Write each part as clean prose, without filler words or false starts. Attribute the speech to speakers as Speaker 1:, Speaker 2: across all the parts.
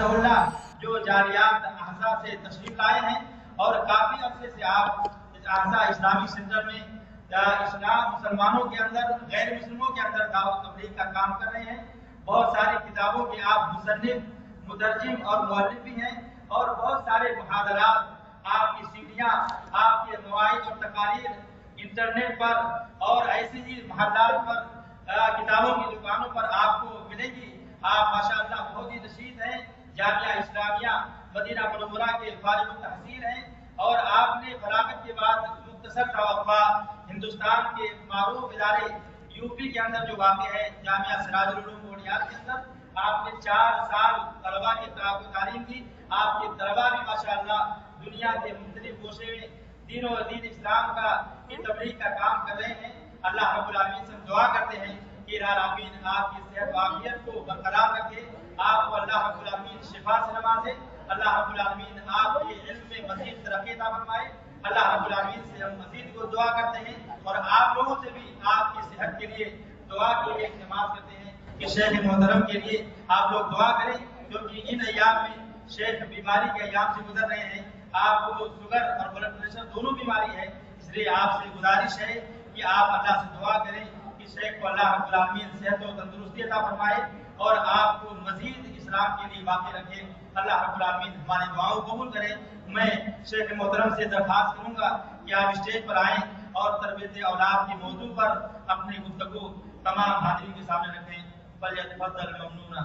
Speaker 1: اللہ جو جالیات آحساء سے تشریف لائے ہیں اور کافی عرصے سے آپ آحساء اسلامک سینٹر میں اسلام مسلمانوں کے اندر غیر مسلموں کے اندر دعوت تبلیغ کا کام کر رہے ہیں. بہت ساری کتابوں کے آپ مصنف مترجم اور مؤلف بھی ہیں اور بہت سارے محاضرات آپ کی سیڑھیاں آپ کے مواعظ اور تقاریر انٹرنیٹ پر اور ایسے ہی محلات پر کتابوں کی دکانوں پر آپ کو ملے گی. آپ ماشاءاللہ بہت ہی رشید ہیں, جامعہ اسلامیہ مدینہ منورہ کے فارغ التحصیل ہیں اور آپ نے فراغت کے بعد مختصر توقع ہندوستان کے معروف ادارے یو پی کے اندر جو واقع ہے جامعہ سراج العلوم اوڑیار کے اندر آپ نے 4 سال طلباء کی تعلیم دی. آپ کے طلباء بھی ماشاءاللہ دنیا کے مختلف گوشے میں دین و دین اسلام کا تبلیغ کا کام کر رہے ہیں. اللہ رب العالمین سے دعا کرتے ہیں کہ العالمین آپ کی صحت و عافیت کو برقرار رکھے, آپ کو اللہ رب العالمین شفا سے نوازے, اللہ رب العالمین آپ کے علم میں مزید ترقی عطا فرمائے. اللہ رب العالمین سے ہم مزید کو دعا کرتے ہیں اور آپ لوگوں سے بھی آپ کی صحت کے لیے دعا کے لیے اعتماد کرتے ہیں کہ شیخ محترم کے لیے آپ لوگ دعا کریں, کیونکہ ان ایام میں شیخ بیماری کے ایام سے گزر رہے ہیں. آپ کو شوگر اور بلڈ پریشر دونوں بیماری ہے, اس لیے آپ سے گزارش ہے کہ آپ اللہ سے دعا کریں کہ شیخ کو اللہ رب العالمین صحت و تندرستی عطا فرمائے اور آپ کو مزید اسلام کے لیے باقی رکھے. اللہ رب العالمین ہماری دعاؤں کو قبول کرے. میں شیخ محترم سے درخواست کروں گا کہ آپ اسٹیج پر آئیں اور تربیت اولاد کے موضوع پر اپنی گفتگو تمام حاضرین کے سامنے رکھیں. فلیتفضل ممنونا.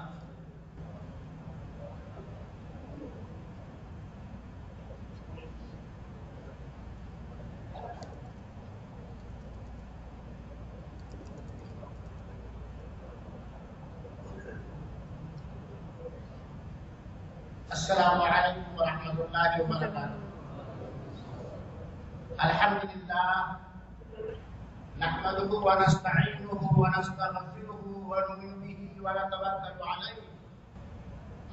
Speaker 2: السلام علیکم ورحمۃ اللہ وبرکاتہ. الحمدللہ نحمده ونستعینه ونستغفره ونؤمن به ونتوکل علیہ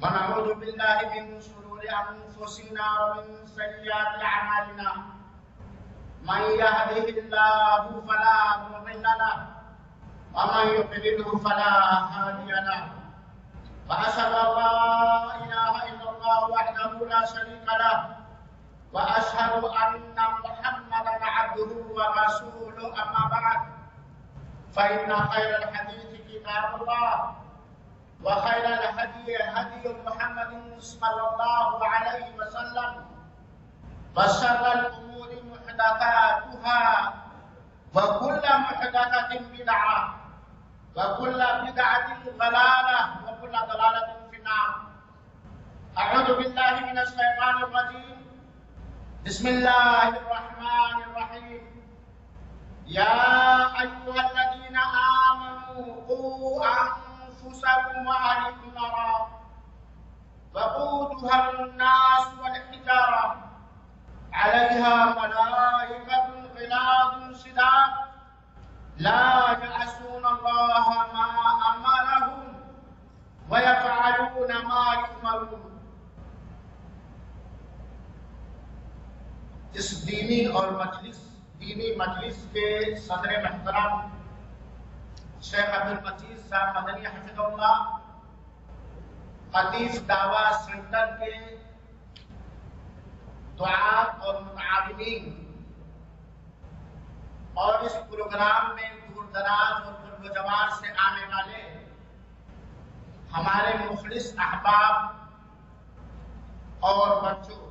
Speaker 2: ونعوذ باللہ من شرور انفسنا ومن سیئات اعمالنا. من يهده الله فلا مضل له ومن يضلل فلا هادي له. وأشهد أن لا إله إلا الله وحده لا شريك له وأشهد أن محمدا عبده ورسوله. أما بعد فإن خير الحديث كتاب الله وخير الهدي هدي محمد صلى الله عليه وسلم وشر الأمور محدثاتها وكل محدثة بدعة وكل بدعة ضلالة وكل ضلالة في النار. أعوذ بالله من الشيطان الرجيم. بسم الله الرحمن الرحيم. يا أيها الذين آمنوا قوا أنفسكم وأهليكم نارا وقودها الناس والحجارة عليها ملائكة غلاظ شداد لا يعصون الله ما أمرهم ويفعلون ما يؤمرون. اس دینی مجلس کے صدر محترم شیخ عبدالمجید صاحب مدنی حفظ اللہ قطیف دعوی سینٹر کے دعات اور متعاونین اور اس پروگرام میں دور دراز اور قرب و جوار سے آنے والے ہمارے مخلص احباب اور بچوں,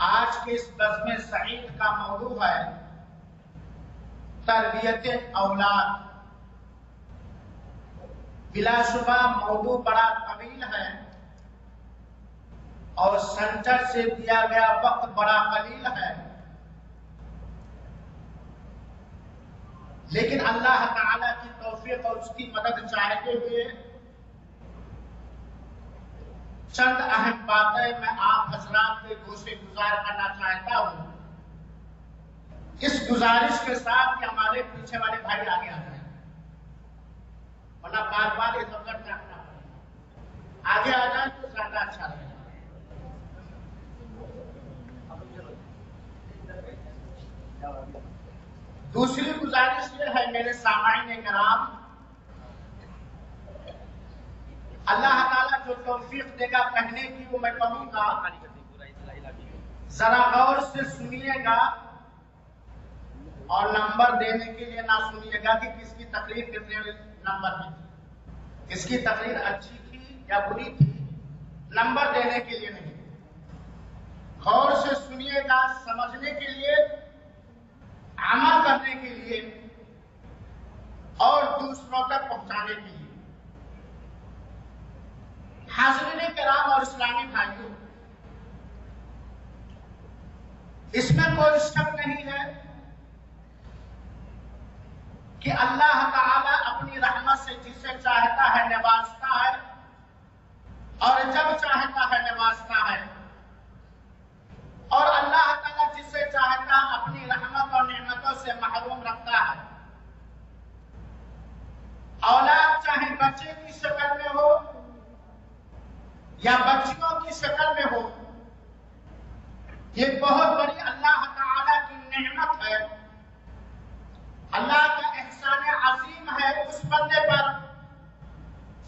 Speaker 2: آج کے اس بزم سعید کا موضوع ہے تربیت اولاد. بلا شبہ موضوع بڑا طویل ہے اور سینٹر سے دیا گیا وقت بڑا قلیل ہے, لیکن اللہ تعالی کی توفیق اور اس کی مدد چاہتے ہوئے چند اہم باتیں میں آپ حضرات کے گوشے گزار کرنا چاہتا ہوں. اس گزارش کے ساتھ کہ ہمارے پیچھے والے بھائی آگے آ جائیں, ورنہ بار بار یہ سب کرنا پڑے گا. آگے آ جائیں تو زیادہ اچھا رہے گا. دوسری گزارش یہ ہے میرے سامعین کرام اللہ تعالیٰ جو توفیق دے گا کہنے کی وہ میں کہوں گا، ذرا غور سے سنیے گا اور نمبر دینے کے لیے نہ سنیے گا کہ کس کی تقریر کتنے نمبر کی تھی، کس کی تقریر اچھی تھی یا بری تھی، نمبر دینے کے لیے نہیں، غور سے سنیے گا سمجھنے کے لیے، عمل کرنے کے لیے اور دوسروں تک پہنچانے کے لیے۔ حاضرین کرام اور اسلامی بھائیوں، اس میں کوئی شک نہیں ہے کہ اللہ تعالی اپنی رحمت سے جسے چاہتا ہے نوازتا ہے اور جب چاہتا ہے نوازتا ہے، اور اللہ تعالی جسے چاہتا اپنی رحمت اور نعمتوں سے محروم رکھتا ہے۔ اولاد چاہے بچے کی شکل میں ہو یا بچیوں کی شکل میں ہو، یہ بہت بڑی اللہ تعالی کی نعمت ہے، اللہ کا احسان عظیم ہے اس بندے پر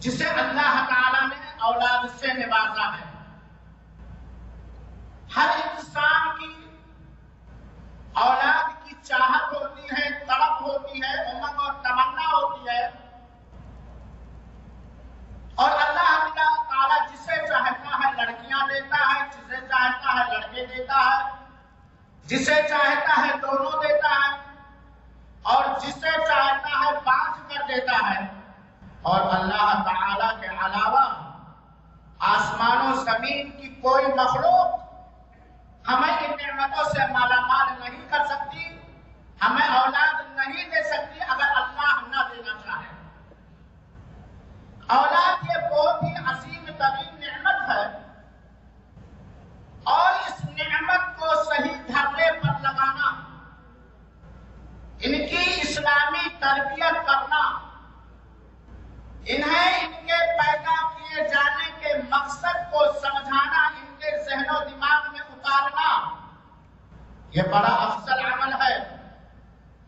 Speaker 2: جسے اللہ تعالی نے اولاد سے نوازا ہے۔ ہر انسان کی اولاد کی چاہت ہوتی ہے، طلب ہوتی ہے، امنگ اور تمنا ہوتی ہے، اور اللہ تعالیٰ جسے چاہتا ہے لڑکیاں دیتا ہے، جسے چاہتا ہے لڑکے دیتا ہے، جسے چاہتا ہے دونوں دیتا ہے، اور جسے چاہتا ہے بانٹ کر دیتا ہے۔ اور اللہ تعالیٰ کے علاوہ آسمان و زمین کی کوئی مخلوق ہمیں ان نعمتوں سے مالا مال نہیں کر سکتی، ہمیں اولاد نہیں دے سکتی اگر اللہ نہ دینا چاہے۔ اولاد یہ بہت ہی عظیم ترین نعمت ہے، اور اس نعمت کو صحیح دھرے پر لگانا، ان کی اسلامی تربیت کرنا، انہیں ان کے پیدا کیے جانے کے مقصد کو سمجھانا، ان کے ذہن و دماغ میں اتارنا، یہ بڑا افضل عمل ہے،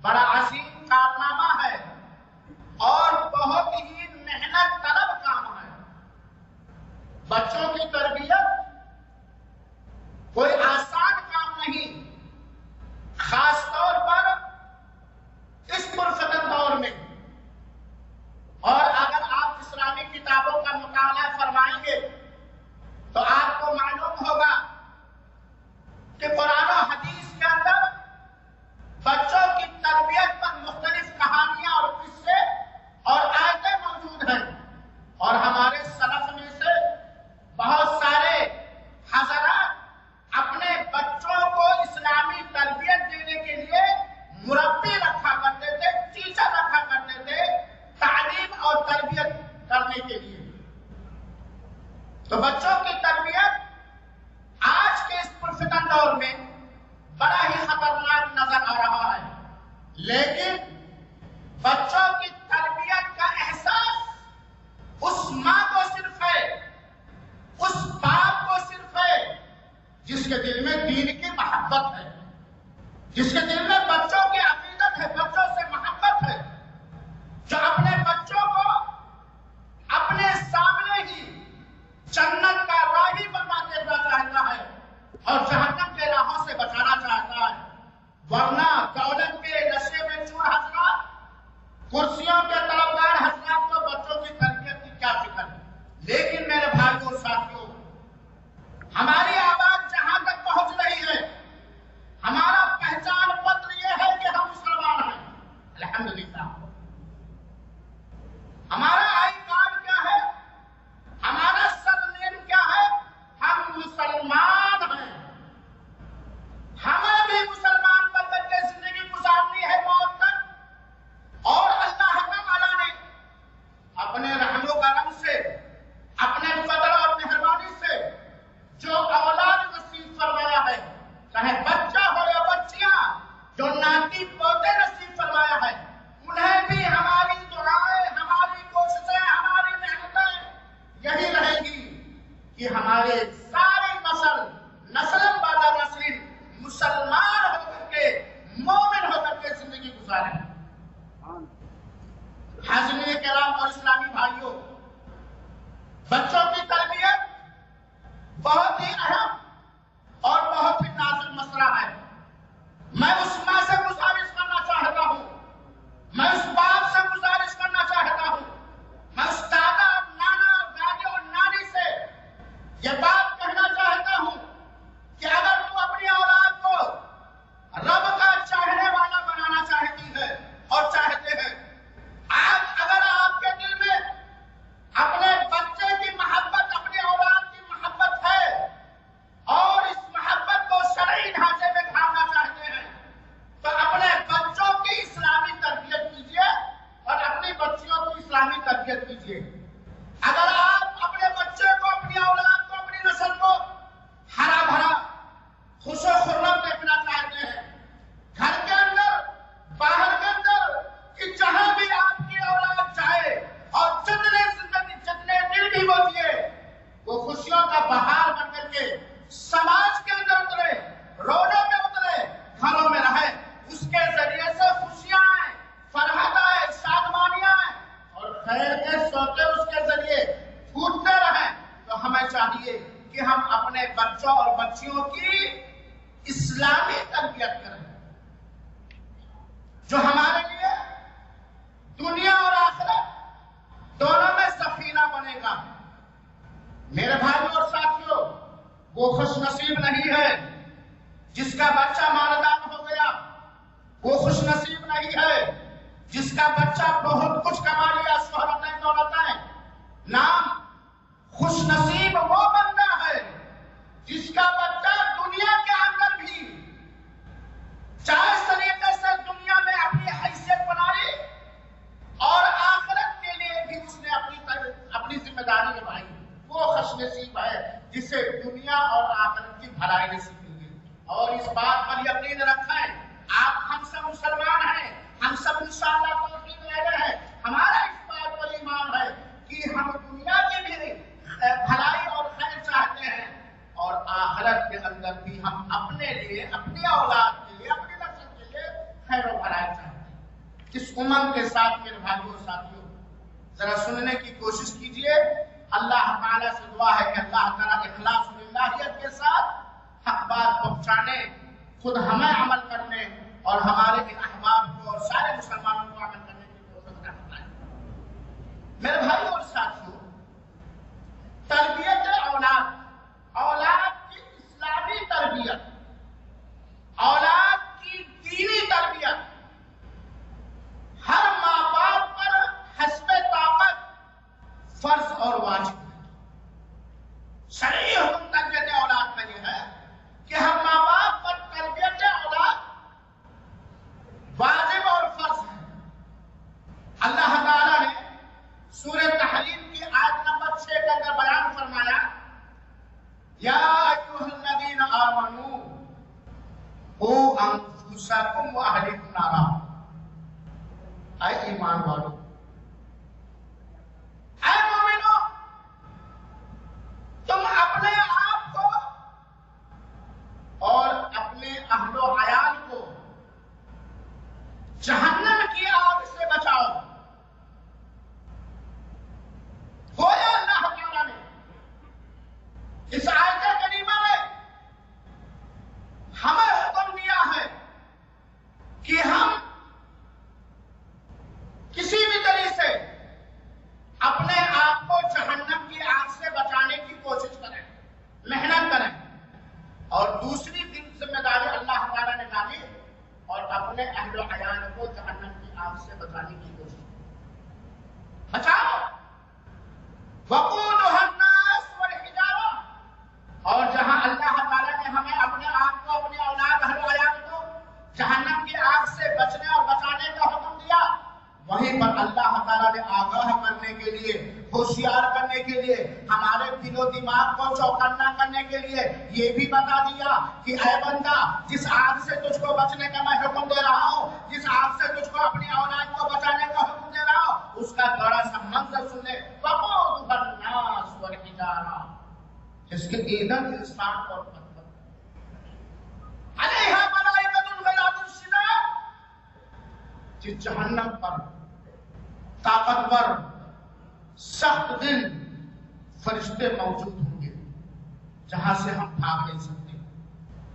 Speaker 2: بڑا عظیم کارنامہ ہے، اور بہت ہی محنت طلب کام ہے۔ بچوں کی تربیت کوئی آسان کام نہیں، خاص طور پر اس پرفتن دور میں۔ اور اگر آپ اسلامی کتابوں کا مطالعہ فرمائیں گے تو آپ کو معلوم ہوگا کہ قرآن و حدیث کے اندر بچوں کی تربیت پر مختلف کہانیاں اور قصے اور آیتیں موجود ہیں، اور ہمارے سلف میں سے بہت سارے حضرات اپنے بچوں کو اسلامی تربیت دینے کے لیے مربی رکھا کرتے تھے، ٹیچر رکھا کرتے تھے، تعلیم اور تربیت کرنے کے لیے۔ تو بچوں کی تربیت آج کے اس پرفتن دور میں بڑا ہی خطرناک نظر آ رہا ہے، لیکن بچوں کی تربیت کا احساس اس ماں کو صرف ہے، اس باپ کو صرف ہے جس کے دل میں دین کی محبت ہے، جس کے دل میں بچوں کی عقیدت ہے، بچوں سے محبت ہے، جو اپنے بچوں کو اپنے سامنے ہی جنت کا راہی بنا دینا چاہتا ہے اور جہنم کے راہوں سے بچانا چاہتا ہے۔ ورنہ دولت کے نشے میں چور حضرات، کرسیوں کے طلبگار حضرات کو بچوں کی تربیت کی کیا فکر ہے؟ لیکن میرے بھائیوں اور ساتھیوں، ہماری آواز جہاں تک پہنچ رہی ہے، ہمارا پہچان پتر یہ ہے کہ ہم مسلمان ہیں، الحمدللہ۔ ہمارا آئی کارڈ کیا ہے؟ ہمارا سرنیم کیا ہے؟ ہم مسلمان ہیں۔ ہمیں بھی مسلمان بن کر کے زندگی گزارنی ہے موت تک، اور اللہ تعالیٰ نے اپنے رحم و کرم سے، اپنے فضل اور مہربانی سے جو اولاد نصیب فرمایا ہے، چاہے بچہ ہو یا بچیاں، جو ناتی پوتے نصیب فرمایا ہے، انہیں بھی ہماری دعائیں، ہماری کوششیں، ہماری محنتیں یہی رہے گی کہ ہمارے ساری نسل بعد نسل مسلمان ہو کر کے، مومن ہو کر کے زندگی گزاریں۔ حاضرین کرام اور اسلامی بھائیوں، بچوں کی تربیت بہت ہی اہم اور بہت ہی نازک مسئلہ ہے. میں اس ماں سے گزارش کرنا چاہتا ہوں, میں اس باپ سے گزارش کرنا چاہتا ہوں, میں اس دادا اور نانا اور دادی اور نانی سے یہ بات کہنا چاہتا ہوں کہ اگر تو اپنی اولاد کو رب کا چاہنے والا بنانا چاہتی ہے اور چاہتے ہیں, آج اگر آپ کے دل میں اپنے بچے کی محبت, اپنی اولاد کی محبت ہے اور اس محبت کو شرعی ڈھانچے میں ڈھالنا چاہتے ہیں, تو اپنے بچوں کی اسلامی تربیت کیجیے اور اپنی بچیوں کی اسلامی تربیت کیجیے. اگر آپ اپنے بچے کو, اپنی اولاد کو, اپنی نسل کو ہرا بھرا خوش و خرم دیکھنا چاہتے ہیں, گھر کے اندر, باہر کے اندر, کہ جہاں بھی آپ کی اولاد جائے اور جتنے دل بھی وہ دیے وہ خوشیوں کا بہار بن کر کے سماج کے اندر اترے, روڈوں میں اترے, گھروں میں رہے, اس کے ذریعے سے خوشیاں آئیں, فرحت آئے, شادمانیاں آئیں اور خیر کے سوتے اس کے ذریعے پھوٹتے رہیں. تو ہمیں چاہیے کہ ہم اپنے بچوں اور بچیوں کی اسلامی تربیت کریں جو ہمارے لیے دنیا اور آخرت دونوں میں سفینہ بنے گا. میرے بھائیوں اور ساتھیوں, وہ خوش نصیب نہیں ہے جس کا بچہ مالدار ہو گیا, وہ خوش نصیب نہیں ہے جس کا بچہ بہت کچھ کما لیا, شہرتیں, دولتیں. نام خوش نصیب وہ بندہ ہے جس کا بچہ دنیا کے اندر بھی جائز طریقے سے دنیا میں اپنی حیثیت بنائی اور آخرت کے لیے بھی اس نے اپنی ذمہ داری نبھائی. وہ خوش نصیب ہے جسے دنیا اور آخرت کی بھلائی نصیب ہوئی. اور اس بات پر یقین رکھیں, آپ ہم سب مسلمان ہیں, ہم سب انشاءاللہ توفیق لے رہے ہیں. ہمارا اس بات پر ایمان ہے کہ ہم دنیا کی بھی بھلائی اور خیر چاہتے ہیں اور آخرت کے اندر بھی ہم اپنے لیے, اپنی اولاد کے لیے, اپنی نسل کے لیے خیر و بھلائی چاہتے ہیں. اس امنگ کے ساتھ میرے بھائیوں اور ساتھیوں ذرا سننے کی کوشش کیجیے. اللہ تعالیٰ سے دعا ہے کہ اللہ تعالیٰ اخلاص و للہیت کے ساتھ حق بات پہنچانے, خود ہمیں عمل کرنے اور ہمارے ان احباب کو اور سارے مسلمانوں کو عمل کرنے کی توفیق عطا فرمائے. میرے بھائیوں اور ساتھیوں, تربیت اولاد, اولاد کی اسلامی تربیت, اولاد کی دینی تربیت ہر ماں باپ پر حسب طاقت فرض اور واجب ہے. شرعی حکم تربیت اولاد میں یہ ہے کہ ہر ماں باپ پر تربیت اولاد واجب اور فرض ہے. اللہ تعالیٰ نے سورہ تحریم کی آیت نمبر 6 کے اندر بیان فرمایا, یا ایھا الذین آمنوا قوا انفسکم واہلیکم نارا. اے ایمان والو, اے مومنو, تم اپنے آپ کو اور اپنے اہل و عیال کو جہنم کی آگ سے بچاؤ. گویا اللہ تعالیٰ نے اس آیت کریمہ میں ہمیں حکم دیا ہے کہ ہم کسی بھی طریقے سے اپنے آپ کو جہنم کی آگ سے بچانے کی کوشش کریں, محنت کریں. اور دوسری ذمہ داری اللہ تعالیٰ نے ڈالی اور اپنے اہل و عیال کو جہنم کی آگ سے بچانے کی کوشش کریں. بچاؤ. وقودها الناس والحجارہ. اور جہاں اللہ تعالیٰ نے ہمیں اپنے آپ کو, اپنی اولاد, اہل و عیال کو جہنم کی آگ سے بچنے اور بچانے کا حکم دیا, وہیں پر اللہ تعالیٰ نے آگاہ کرنے کے لیے, ہوشیار کرنے کے لیے, ہمارے دل و دماغ کو چوکنا کرنے کے لیے یہ بھی بتا دیا کہ اے بندہ, جس آگ سے تجھ کو بچنے کا میں حکم دے رہا ہوں, جس آگ سے تجھ کو اپنی اولاد کو بچانے کا حکم دے رہا ہوں, اس کا بڑا سا منظر سن لے. وقودها الناس والحجارہ, جس کے ایندھن انسان اور پتھر, علیہا ملائکۃ غلاظ شداد, جس جہنم پر طاقتور, سخت دل, فرشتے موجود ہوں گے جہاں سے ہم بھاگ نہیں سکتے،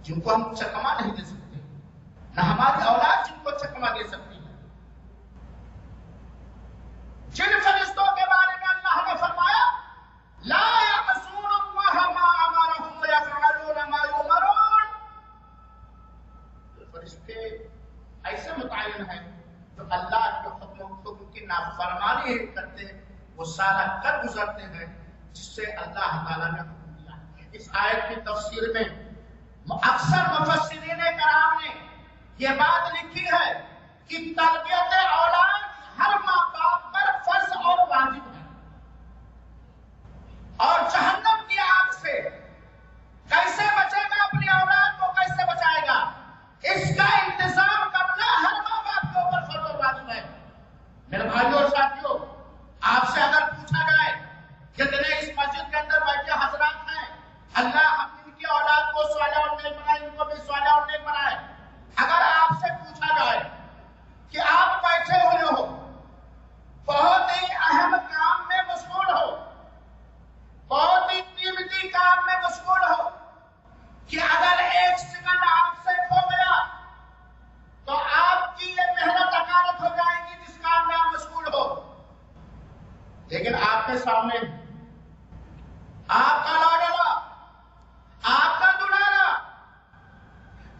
Speaker 2: جن کو ہم چکما نہیں دے سکتے، نہ ہماری اولاد جن کو چکما دے سکتی ہے۔ جن فرشتوں کے بارے میں اللہ نے فرمایا لا یعصون اللہ ما امرهم ویفعلون ما یؤمرون، فرشتے ایسے متعین ہیں جو اللہ کے حکم کی نافرمانی کرتے ہیں، وہ سارا کر گزرتے ہیں جس سے اللہ تعالیٰ نے حکم دیا ہے۔ اس آیت کی تفسیر میں اکثر مفسرین کرام نے یہ بات لکھی ہے کہ تربیت اولاد ہر ماں باپ پر فرض اور واجب ہے، اور جہنم کی آگ سے کیسے بچے گا، اپنی اولاد کو کیسے بچائے گا، اس کا انتظام کرنا ہر ماں باپ کے اوپر فرض اور واجب ہے۔ میرے بھائیوں اور ساتھیوں، آپ سے اگر پوچھا جائے کتنے اس مسجد کے اندر بیٹھے حضرات ہیں اللہ ہم ان کی اولاد کو صالح اور نیک بنائے، ان کو بھی صالح اور نیک بنائے، اگر آپ سے پوچھا جائے کہ آپ بیٹھے ہوئے ہو بہت ہی اہم کام میں مشغول ہو، بہت ہی قیمتی کام میں مشغول ہو، کہ اگر ایک سیکنڈ آپ سے کھو گیا تو آپ کی یہ محنت اکارت ہو جائے گی جس کام میں آپ مشغول ہو، لیکن آپ کے سامنے آپ کا لاڈلا، آپ کا دلالا،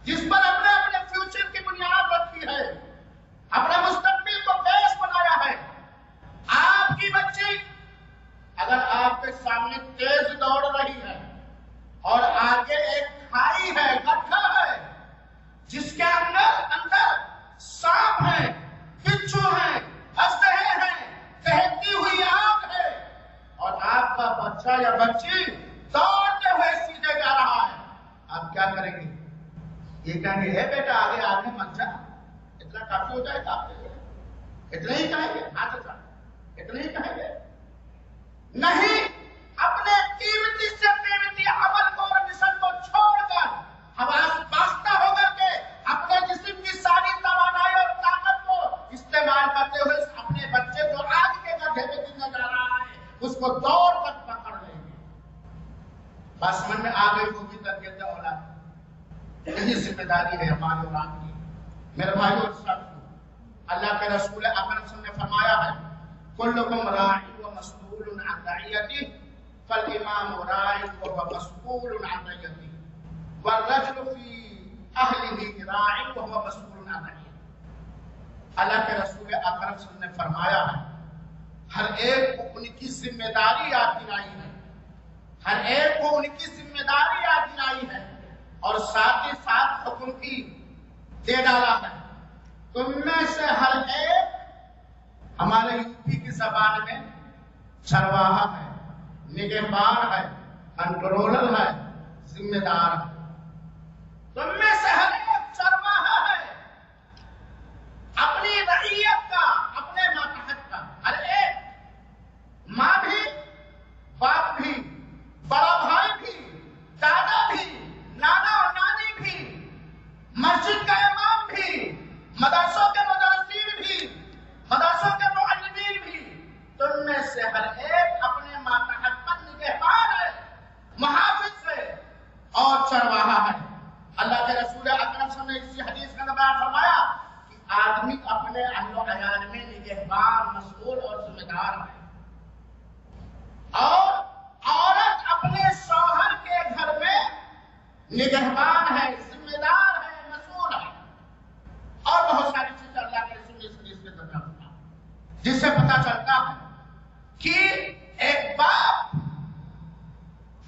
Speaker 2: جس پر اپنے اپنے فیوچر کی بنیاد رکھی ہے، اپنے مستقبل کو بیس بنایا ہے، آپ کی بچی اگر آپ کے سامنے تیز دوڑ رہی ہے اور آگے ایک کھائی ہے، گڈھا ہے جس کے اندر سانپ ہے، بچھو ہے، اسلحے ہیں، بہتی ہوئی آگ ہے، اور آپ کا بچہ یا بچی دوڑتے ہوئے سیدھے جا رہا ہے، آپ کیا کریں گے؟ یہ کہیں گے اے بیٹا آگے آگے مت جا، اتنا کافی ہو جائے گا آپ کے لیے، اتنے ہی کہیں گے؟ ہاں چچا اتنے ہی کہیں گے؟ نہیں، اپنے قیمتی سے قیمتی عمل کو اور مشن کو چھوڑ کر حواس باختہ ہو کر کے اپنے جسم کی ساری توانائی اور طاقت کو استعمال کرتے ہوئے اپنے بچے کو آگ کے گڈھے میں گرنے جا رہا ہے اس کو دوڑ کر پکڑ لیں گے۔ بس من میں آ گئی ہوگی تربیت اولاد، یہی ذمہ داری ہے ہماری اور آپ کی۔ میرے بھائیوں اور ساتھیوں، اللہ کے رسول اکرم صلی اللہ علیہ وسلم نے فرمایا ہے کلکم راع و مسئول عن رعیتہ فالامام راع وهو مسئول عن رعیتہ والرجل فی اہلہ راع وهو مسئول عن رعیتہ۔ اللہ کے رسول اکرم صلی اللہ علیہ وسلم نے فرمایا ہے ہر ایک کو ان کی ذمہ داری یاد دلائی ہے، ہر ایک کو ان کی ذمہ داری یاد دلائی ہے، اور ساتھ ہی ساتھ حکم بھی دے ڈالا ہے تم میں سے ہر ایک، ہمارے یوپی کی زبان میں چرواہا ہے، نگہبان ہے، کنٹرولر ہے، ذمہ دار ہے۔ تم میں سے ہر ایک چرواہا ہے، اپنی رعیت کا، اپنے ماتحت کا، ہر ایک، ماں بھی، باپ بھی، بڑا بھائی بھی، دادا بھی، نانا اور نانی بھی، مسجد کا امام بھی، مدرسوں کے مدرسین بھی، مدرسوں کے معلمین بھی، تم میں سے ہر ایک اپنے ماتحت پر نگہبان ہے، محافظ ہے اور چرواہا ہے۔ اللہ کے رسول اکرم صلی اللہ علیہ وسلم نے اسی حدیث کا بیان فرمایا کہ آدمی اپنے اہل و عیال میں نگہبان، مسئول اور ذمہ دار ہے، اور عورت اپنے شوہر کے گھر میں نگہبان ہے، ذمہ دار ہے، مسئول ہے، اور بہت ساری چیزیں اللہ کے رسول نے اس حدیث کے ذریعے فرمایا، جس سے پتہ چلتا ہے کہ ایک باپ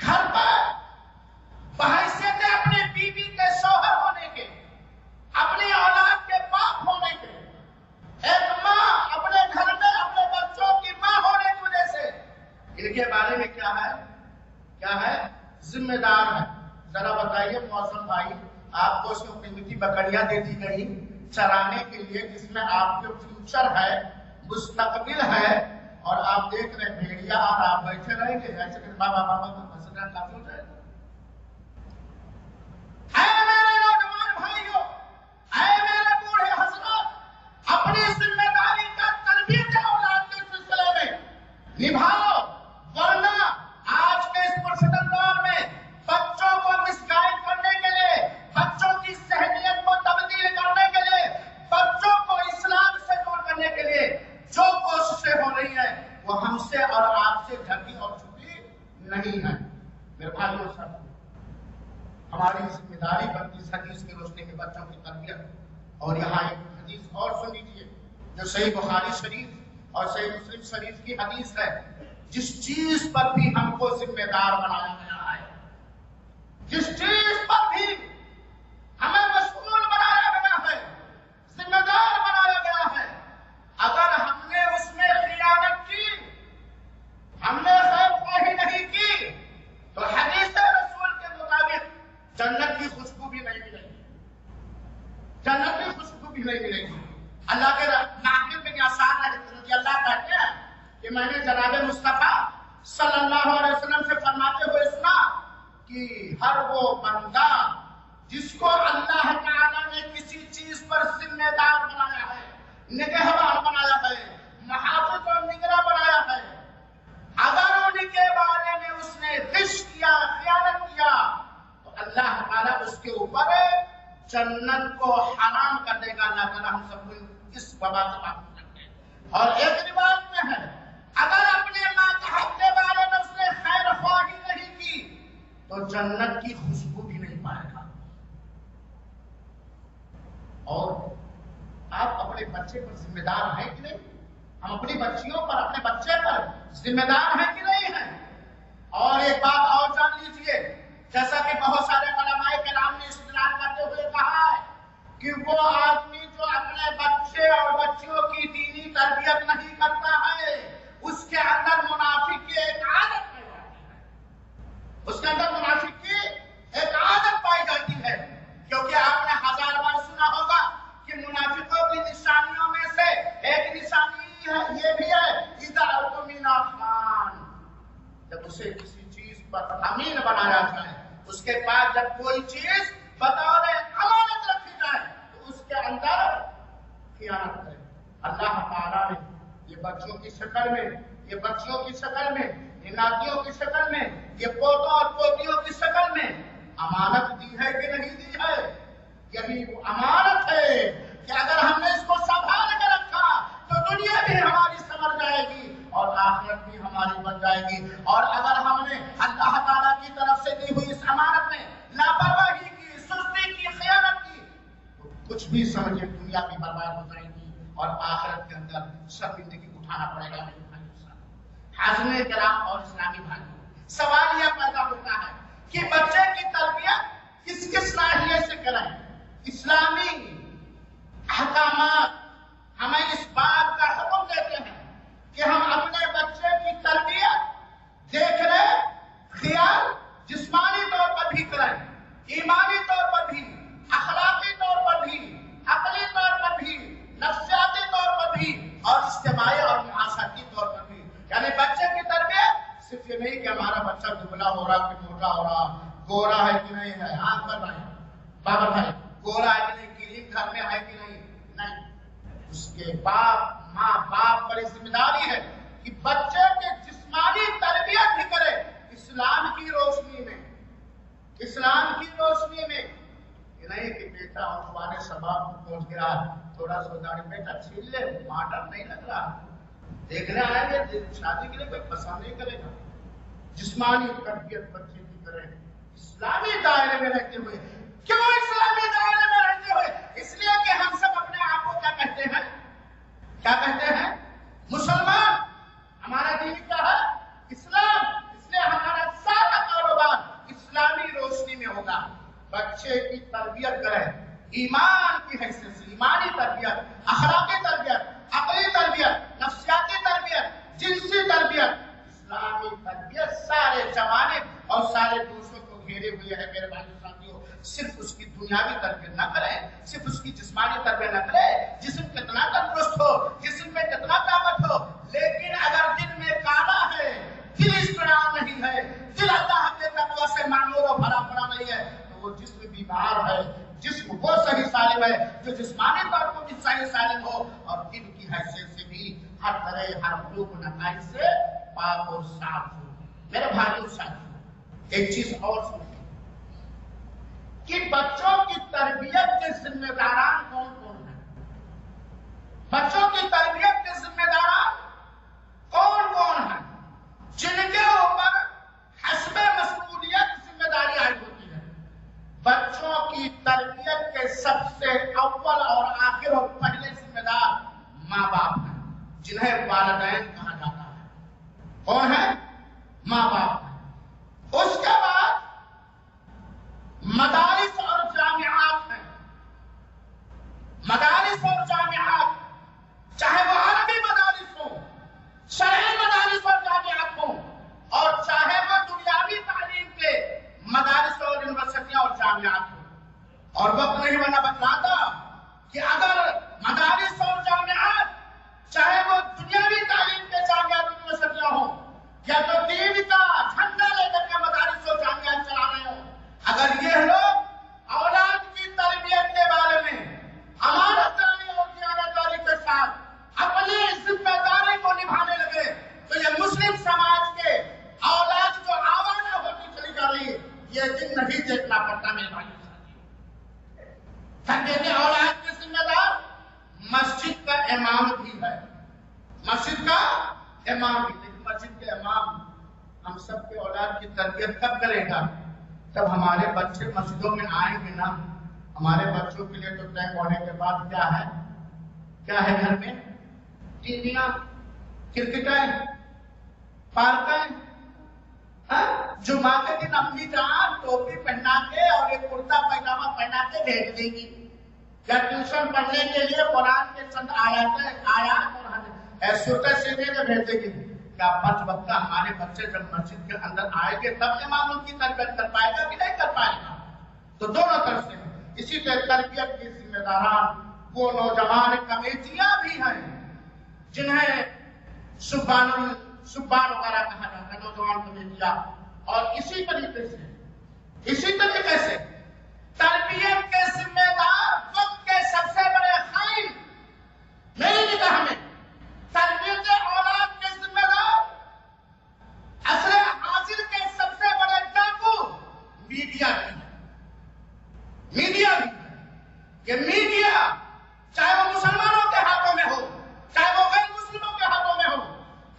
Speaker 2: گھر پر بحیثیت اپنے بیوی کے شوہر ہونے کے، اپنی اولاد کے باپ ہونے کے، ایک ماں اپنے گھر میں اپنے بچوں کی ماں ہونے کی وجہ سے ان کے بارے میں کیا ہے؟ ذمہ دار ہے۔ ذرا بتائیے معظم بھائی، آپ کو اس میں قیمتی بکریاں دے دی گئی چرانے کے لیے جس میں آپ کے فیوچر ہے، مستقبل ہے، اور آپ دیکھ رہے بھیڑیا اور آپ بیٹھے رہیں گے ایسے کہ بابا مسئلہ کافی ہو جائے گا۔ اے میرے نوجوان بھائیوں، اے میرے بوڑھے حضرات، اپنی ذمہ داری کا تربیت اولاد کے سلسلے میں نبھاؤ، ورنہ جو کوششیں ہو رہی ہیں وہ ہم سے اور آپ سے ڈھکی اور چھپی نہیں ہے۔ میرے بھائیوں سب ہماری ذمہ داری بنتی اس حدیث کی روشنی میں بچوں کی تربیت۔ اور یہاں ایک حدیث اور سن لیجیے جو صحیح بخاری شریف اور صحیح مسلم شریف کی حدیث ہے۔ جس چیز پر بھی ہم کو ذمہ دار بنایا گیا ہے، جس چیز پر بھی ہمیں مسئول بنایا گیا ہے، ذمہ دار بنایا گیا ہے، اگر ہم نے اس میں خیانت کی، ہم نے خیر خواہی نہیں کی، تو حدیث رسول کے مطابق جنت کی خوشبو بھی نہیں ملے گی، جنت کی خوشبو بھی نہیں ملے گی۔ اللہ کے ناقل بن آسان رضی اللہ کہتے ہیں کہ میں نے جناب مصطفیٰ صلی اللہ علیہ وسلم سے فرماتے ہوئے سنا کہ ہر وہ بندہ جس کو اللہ تعالیٰ نے کسی چیز پر ذمہ دار بنایا ہے، نگہبان بنایا ہے، محافظ اور نگراں بنایا ہے، اگر ان کے بارے میں اس نے غش کیا، خیانت کیا، تو اللہ تعالیٰ اس کے اوپر جنت کو حرام کر دے گا۔ اللہ تعالیٰ ہم سب کو اس وبا سے محفوظ رکھے۔ اور ایک روایت میں ہے اگر اپنے ماتحت کے بارے میں اس نے خیر خواہی نہیں کی تو جنت کی خوشبو بھی نہیں پائے گا۔ اور آپ اپنے بچے پر ذمہ دار ہیں کہ نہیں؟ ہم اپنی بچیوں پر، اپنے بچے پر ذمہ دار ہیں کہ نہیں ہیں؟ اور ایک بات اور جان لیجئے، جیسا کہ بہت سارے علماء کرام نے استدلال کرتے ہوئے کہا ہے کہ وہ آدمی جو اپنے بچے اور بچیوں کی دینی تربیت نہیں کرتا ہے، اس کے اندر منافق کی ایک عادت پائی جاتی ہے، اس کے اندر منافق کی ایک عادت پائی جاتی ہے۔ کیونکہ آپ نے ہزار بار سنا ہوگا کہ منافقوں کی نشانیوں میں سے ایک نشانی یہ بھی ہے اذا اؤتمن خان، جب اسے کسی چیز پر امین بنایا جائے، اس کے بعد جب کوئی چیز بطور امانت رکھی جائے تو اس کے اندر خیانت کرے۔ اللہ تعالیٰ نے یہ بچوں کی شکل میں، یہ بچیوں کی شکل میں، یہ ناتیوں کی شکل میں، یہ پوتوں اور پوتیوں کی شکل میں امانت دی ہے کہ نہیں دی ہے؟ یہی وہ امانت ہے کہ اگر ہم نے اس کو سنبھال کے رکھا تو دنیا بھی ہماری سنور جائے گی اور آخرت بھی ہماری بن جائے گی۔ اور اگر ہم نے اللہ تعالیٰ کی طرف سے دی ہوئی اس امانت میں لاپرواہی کی، سستی کی، خیانت کی، تو کچھ بھی سمجھے دنیا بھی برباد ہو جائے گی اور آخرت کے اندر شرمندگی اٹھانا پڑے گا۔ میرے بھائی حاضرین کرام اور اسلامی بھائیوں، سوال یہ پیدا ہوتا ہے کہ بچے کی تربیت کس ناحیے سے کریں؟ اسلامی احکامات ہمیں اس بات کا حکم دیتے ہیں کہ ہم اپنے بچے کی تربیت دیکھنے، خیال جسمانی طور پر بھی کریں، ایمانی طور پر بھی، اخلاقی طور پر بھی، عقلی طور پر بھی، نفسیاتی طور پر بھی اور اجتماعی اور معاشرتی طور پر بھی۔ یعنی بچے کی تربیت صرف یہ نہیں کہ ہمارا بچہ دبلا ہو رہا کہ موٹا ہو رہا، گورا ہے کہ نہیں ہے، آنکھ پر رہا ہے، بابا بھائی گورا ہے کہ نہیں، کلنگ گھر میں ہے کہ نہیں، اس کے ماں باپ پر ذمہ داری ہے کہ بچے کی جسمانی تربیت بھی کرے اسلام کی روشنی میں، اسلام کی روشنی میں۔ یہ نہیں کہ بیٹا عنوان شباب کو پہنچ گیا، تھوڑا سا داڑھی بیٹا چھیل لے، ماڈرن نہیں لگ رہا، دیکھنے آئیں گے شادی کے لیے کوئی پسند نہیں کرے گا۔ جسمانی تربیت بچے کی کرے اسلامی دائرے میں رہتے ہوئے۔ کیوں اسلامی دائرے میں رہتے ہوئے؟ اس لیے کہ ہم سب اپنے آپ کو کیا کہتے ہیں؟ کیا کہتے ہیں؟ مسلمان۔ ہمارا دین کیا ہے؟ اسلام۔ اس لیے ہمارا سارا کاروبار اسلامی روشنی میں ہوگا۔ بچے کی تربیت کریں ایمان کی حیثیت سے، ایمانی تربیت، اخلاقی تربیت، عقلی تربیت، نفسیاتی تربیت، جنسی تربیت، اسلامی تربیت سارے جوانب اور سارے دوستوں کو گھیرے ہوئے ہے۔ میرے بھائی ساتھیوں، صرف اس کی دنیاوی تربیت نہ کریں، صرف اس کی جسمانی تربیت نہ کریں، جسم کتنا تندرست ہو، جسم میں کتنا طاقت ہو، لیکن اگر دل میں کالا ہے، دل اسٹرانگ نہیں ہے، دل اللہ کے تقوی سے معمور و بھرا پڑا نہیں ہے، تو وہ جسم بیمار ہے۔ جسم وہ صحیح سالم ہے جو جسمانی طور پر بھی صحیح سالم ہو اور دل کی حیثیت سے بھی ہر طرح ہر ملوک نقائص سے پاک اور صاف ہو۔ میرے بھائیوں ساتھیوں، ایک چیز اور سنیں کہ بچوں کی تربیت کے ذمہ داران کون کون ہیں؟ بچوں کی تربیت کے ذمہ داران جنہیں والدین کہا جاتا ہے. کون ہے؟ ماں باپ ہے. اس کے بعد مدارس اور جامعات ہیں. مدارس اور جامعات، چاہے وہ عربی مدارس ہوں، شرعی مدارس اور جامعات ہوں، اور چاہے وہ دنیاوی تعلیم کے مدارس اور یونیورسٹیاں اور جامعات ہوں. اور وقت نہیں ورنہ بتلاتا کہ اگر مدارس اور جامعات چاہے وہ دنیاوی تعلیم کے جامعات اور یونیورسٹیاں ہوں، یا تو دین کا جھنڈا لے کر کے مدارس اور جامعات چلا رہے ہوں، اگر یہ لوگ اولاد کی تربیت کے بارے میں امانت داری اور دیانتداری کے ساتھ اپنی ذمہ داری کو نبھانے لگے تو یہ مسلم سماج کے اولاد جو آوارہ ہوتی چلی جا رہی ہے، یہ دن نہیں دیکھنا پڑتا میرے بھائی. تربیت اولاد کے ذمہ دار مسجد کا امام بھی ہے. مسجد کا امام بھی. لیکن مسجد کے امام ہم سب کے اولاد کی تربیت کب کرے گا؟ جب ہمارے بچے مسجدوں میں آئیں گے نا. ہمارے بچوں کے لیے تو ٹائم ہونے کے بعد کیا ہے؟ کیا ہے گھر میں؟ ٹی ویاں، کرکٹیں، پارکیں. جمعہ کے دن اپنی جان ٹوپی پہنا کے اور ایک کرتا پائجامہ پہنا کے بھیج دیں گی، یا ٹیوشن پڑھنے کے لیے قرآن کے چند آیات اور سورتیں سیدھے میں بھیج دیں گی. کیا 5 وقت ہمارے بچے جب مسجد کے اندر آئیں گے تب امام ان کی تربیت کر پائے گا کہ نہیں کر پائے گا؟ تو دونوں طرف سے. اسی طرح تربیت کی ذمہ داران وہ نوجوان کمیٹیاں بھی ہیں جنہیں سبحان وغیرہ کہا جاتا ہے، نوجوان کمیٹیاں. اور اسی طریقے سے تربیت کے ذمہ دار وقت کے سب سے بڑے خائن میری نگاہ میں، تربیت اولاد کے ذمہ دار، اصل حاصل کے سب سے بڑے ڈاکو میڈیا بھی. یہ میڈیا چاہے وہ مسلمانوں کے ہاتھوں میں ہو، چاہے وہ غیر مسلموں کے ہاتھوں میں ہو،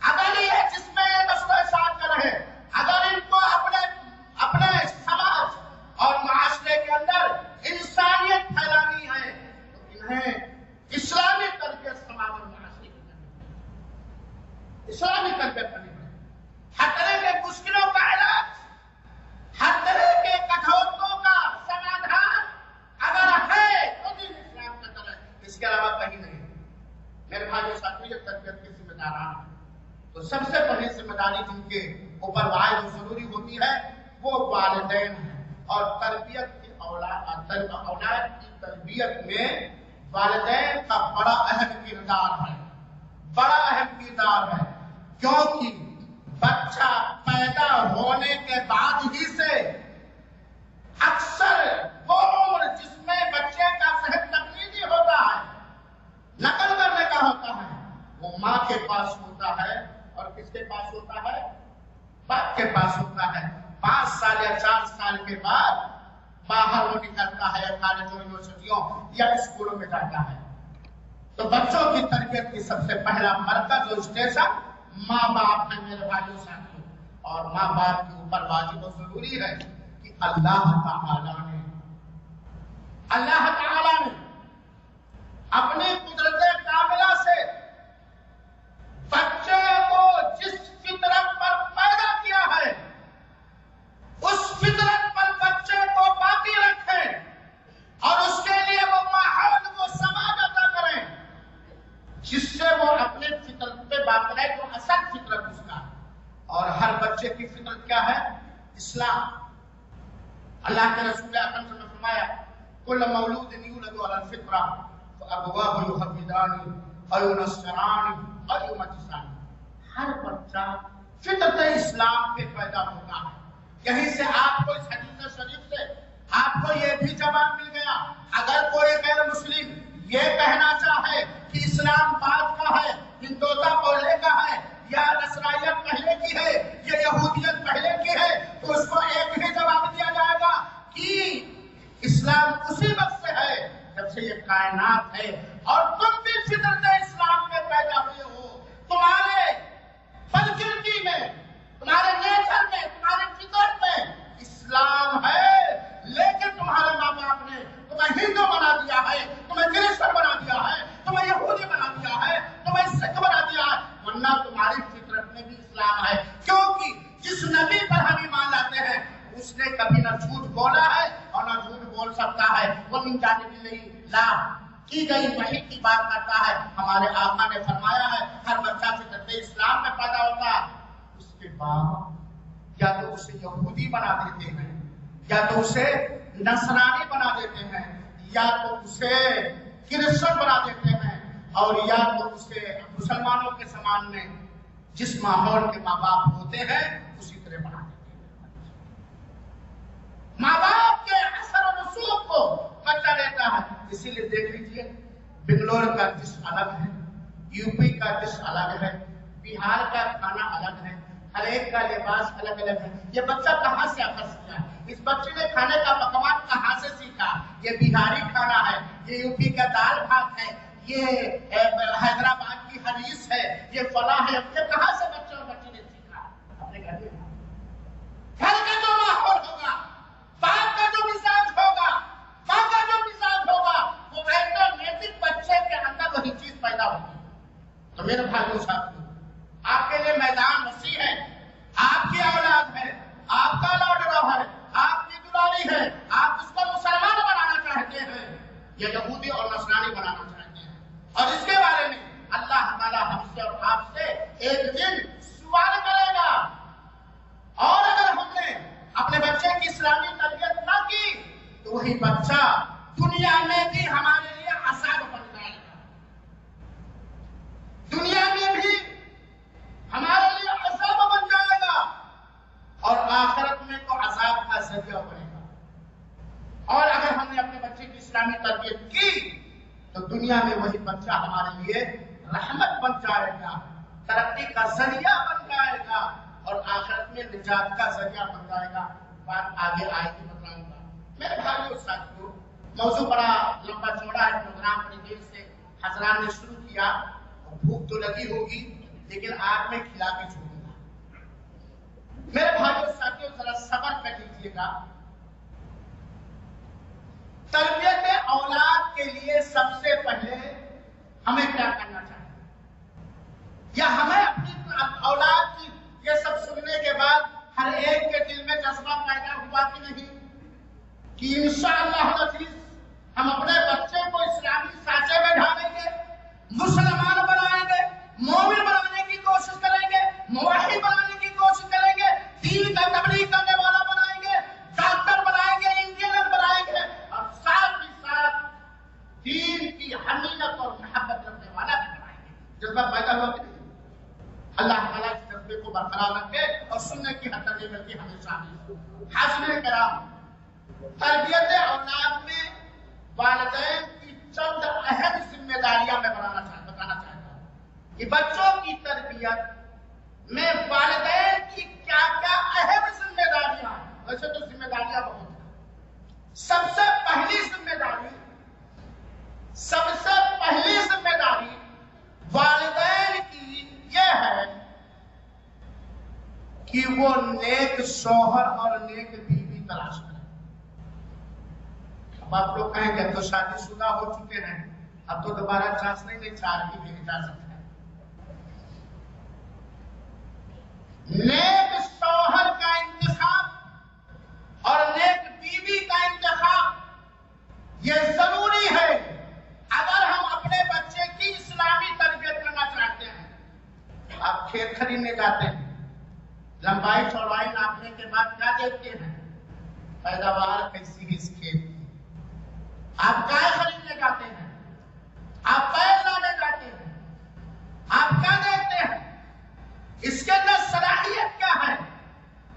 Speaker 2: اگر یہ جس میں یہ نسل ساتھ کر رہے، اگر ان کو اپنے سماج اور معاشرے کے اندر انسانیت پھیلانی ہے تو انہیں اسلامی تربیت سماج اور معاشرے کی کرنی ہے. اسلامی تربیت کرنی ہے. ہر طرح کے مشکلوں کا علاج، ہر طرح کے کٹھوتوں کا سمادھان اگر ہے تو دین اسلام کا طرح، اس کے علاوہ کہیں نہیں. میرے بھائیو ساتھیو، یہ تربیت کی ذمہ داران ہیں تو سب سے پہلی ذمہ داری جن کے اوپر واحد و ضروری ہوتی ہے وہ والدین ہیں. اور تربیت کی اولاد کی تربیت میں والدین کا بڑا اہم کردار ہے. بڑا اہم کردار ہے کیونکہ بچہ پیدا ہونے کے بعد ہی سے اکثر وہ عمر جس میں بچے کا صحت تقلیدی ہوتا ہے، نقل کرنے کا ہوتا ہے، وہ ماں کے پاس ہوتا ہے. اور کس کے پاس ہوتا ہے؟ باپ کے پاس ہوتا ہے. 5 سال یا 4 سال کے بعد باہر وہ نکلتا ہے، کالجوں، یونیورسٹیوں یا اسکولوں میں جاتا ہے. تو بچوں کی تربیت کی سب سے پہلا مرکز اور اسٹیشن ماں باپ ہے میرے بھائیوں ساتھیوں. اور ماں باپ کے اوپر واجب و ضروری ہے کہ اللہ تعالی نے اپنی قدرت کاملہ سے بچے کو جس فطرت پر پیدا کیا ہے اس فطرت پر بچے کو باقی رکھیں اور اس کے لیے وہ ماحول، وہ سماج عطا کریں جس سے وہ اپنے فطرت پہ باقی رہے. تو اصل فطرت اس کا، اور ہر بچے کی فطرت کیا ہے؟ اسلام. اللہ کے رسول اکرم صلی اللہ علیہ وسلم نے فرمایا کل مولود یولد علی الفطرہ فابواہ یحودانہ او ینصرانہ او یمجسانہ. ہر بچہ فطرت اسلام پہ پیدا ہوتا ہے. یہیں سے آپ کو اس حدیث شریف سے آپ کو یہ بھی جواب مل گیا. اگر کوئی غیر مسلم یہ کہنا چاہے کہ اسلام بعد کا ہے، ہندوتا پہلے کا ہے، یا نصرانیت پہلے کی ہے، یا یہودیت پہلے کی ہے، تو اس کو ایک ہی جواب دیا جائے گا کہ اسلام اسی وقت سے ہے جب سے یہ کائنات ہے، اور تم بھی فطرت اسلام میں پیدا ہوئے ہو. تمہارے پرکرتی میں، تمہارے نیچر میں، تمہارے فطرت میں اسلام ہے، لیکن تمہارے ماں باپ نے تمہیں ہندو بنا دیا ہے، تمہیں کرسچن بنا دیا ہے، تمہیں یہودی بنا دیا ہے، تمہیں سکھ بنا دیا من جانب اللہ کی گئی وحی کی بات کرتا ہے. ہمارے آقا نے فرمایا ہے ہر بچہ فطرت اسلام میں پیدا ہوتا ہے، اس کے بعد یا تو اسے یہودی بنا دیتے ہیں، یا تو اسے نصرانی بنا دیتے ہیں، یا تو اسے کرسچن بنا دیتے ہیں، اور یا تو اسے مسلمانوں کے سامان میں جس ماحول کے ماں باپ ہوتے ہیں اسی طرح بنا دیتے ہیں. ماں باپ کے اثر و رسوخ کو بچہ لیتا ہے. اسی لیے دیکھ لیجیے بنگلور کا ڈش الگ ہے، یو پی کا ڈش الگ ہے، بہار کا کھانا الگ ہے، ہر ایک کا لباس الگ الگ ہے. یہ بچہ کہاں سے اخذ کیا؟ اس بچے نے کھانے کا پکوان کہاں سے سیکھا؟ یہ بہاری کھانا ہے، یہ یو پی کا دال بھات ہے، یہ حیدرآباد کی حدیث ہے، یہ فلاں ہے. یہ کہاں سے بچے اور بچی نے سیکھا؟ اپنے گھر میں. گھر کا جو ماحول ہوگا، باپ کا جو مزاج ہوگا، ماں کا جو مزاج ہوگا، وہ آٹومیٹک بچے کے اندر وہی چیز پیدا ہوگی. تو میرے بھائیوں ساتھیوں، آپ کے لیے میدان وسیع ہے. آپ کی اولاد ہے، آپ کا لاڈلا ہے، آپ کی دلاری ہے. آپ اس کو مسلمان بنانا چاہتے ہیں یا یہودی اور نصرانی بنانا چاہتے ہیں؟ اور اس کے بارے میں اللہ تعالیٰ ہم سے اور آپ سے ایک دن سوال کرے گا. اور اگر ہم نے اپنے بچے کی اسلامی تربیت نہ کی تو وہی بچہ دنیا میں بھی ہمارے لیے عذاب بن جائے گا. دنیا میں بھی ہمارے لیے عذاب بن جائے گا اور آخرت میں تو عذاب کا ذریعہ بنے گا. اور اگر ہم نے اپنے بچے کی اسلامی تربیت کی تو دنیا میں وہی بچہ ہمارے لیے رحمت بن جائے گا، ترقی کا ذریعہ بن جائے گا اور آخرت میں نجات کا ذریعہ بن جائے گا. بات آگے آئے گی بتلاؤں گا. میرے بھائیوں ساتھیوں، موضوع بڑا لمبا چوڑا ہے، پروگرام بڑی دیر سے حضرات نے شروع کیا. بھوک تو لگی ہوگی لیکن آج میں کھلا کے چھوڑوں گا. میرے بھائیوں ساتھیوں ذرا صبر کر لیجیے گا. تربیت اولاد کے لیے سب سے پہلے ہمیں کیا کرنا چاہیے؟ یا ہمیں اپنی اولاد کی یہ سب سننے کے بعد ہر ایک کے دل میں جذبہ پیدا ہوا کہ نہیں کہ انشاءاللہ العزیز ہم اپنے بچے کو اسلامی سانچے میں ڈھالیں گے، مسلمان بنائیں گے، مومن بنانے کی کوشش کریں گے، موحد بنانے کی کوشش کریں گے، دین کا تبلیغ کرنے والا بنائیں گے، ڈاکٹر بنائیں گے، انجینئر بنائیں گے، اور ساتھ ہی ساتھ دین کی حمیت اور محبت رکھنے والا بھی بنائیں گے. جذبہ پیدا ہوا کہ نہیں؟ اللہ تعالیٰ اس جذبے کو برقرار رکھے اور سننے کی حد تک لے کر کے ہمیشہ حاضرین کرام، تربیت اولاد میں والدین کی چند اہم ذمہ داریاں میں بتانا چاہتا ہوں کہ بچوں کی تربیت میں والدین کی کیا کیا اہم ذمہ داریاں ہیں. ویسے تو ذمہ داریاں بہت ہیں. سب سے پہلی ذمہ داری والدین کی یہ ہے کہ وہ نیک شوہر اور نیک بیوی تلاش کریں. اب آپ لوگ کہیں گے تو شادی شدہ ہو چکے ہیں، اب تو دوبارہ چانس نہیں 4 بھی نہیں جا سکتے. نیک شوہر کا انتخاب اور نیک بیوی کا انتخاب یہ ضروری ہے اگر ہم اپنے بچے کی اسلامی تربیت کرنا چاہتے ہیں. آپ کھیت خریدنے جاتے ہیں، لمبائی چوڑائی ناپنے کے بعد کیا دیکھتے ہیں؟ پیداوار کیسی ہے اس کھیت کی. آپ گائے خریدنے جاتے ہیں، آپ بیل لانے جاتے ہیں، آپ کیا دیکھتے ہیں؟ اس کے اندر صلاحیت کیا ہے،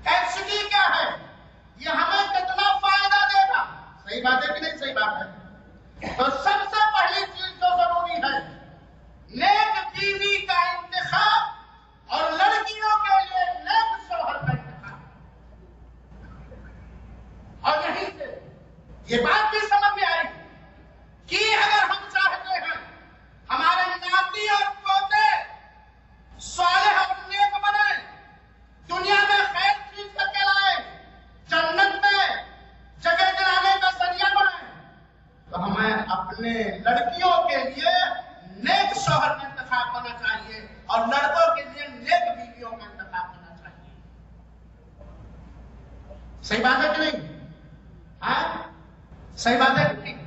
Speaker 2: کیپیسٹی کیا ہے، یہ ہمیں کتنا فائدہ دے گا. صحیح بات ہے کہ نہیں صحیح بات ہے؟ تو سب سے پہلی چیز جو ضروری ہے نیک بیوی کا انتخاب اور لڑکیوں کے لیے نیک شوہر کا انتخاب. اور یہیں سے یہ بات بھی سمجھ میں آئی کہ اگر ہم چاہتے ہیں ہمارے ناتی اور پوتے صالح اور نیک بنائے، دنیا میں خیر چیز کر کے لائے، جنت میں جگہ دلانے کا ذریعہ بنائے، تو ہمیں اپنے لڑکیوں کے لیے نیک شوہر کا انتخاب کرنا چاہیے اور لڑکوں کے لیے نیک بیویوں کا انتخاب کرنا چاہیے. صحیح بات ہے کہ نہیں؟ ہاں صحیح بات ہے کہ نہیں؟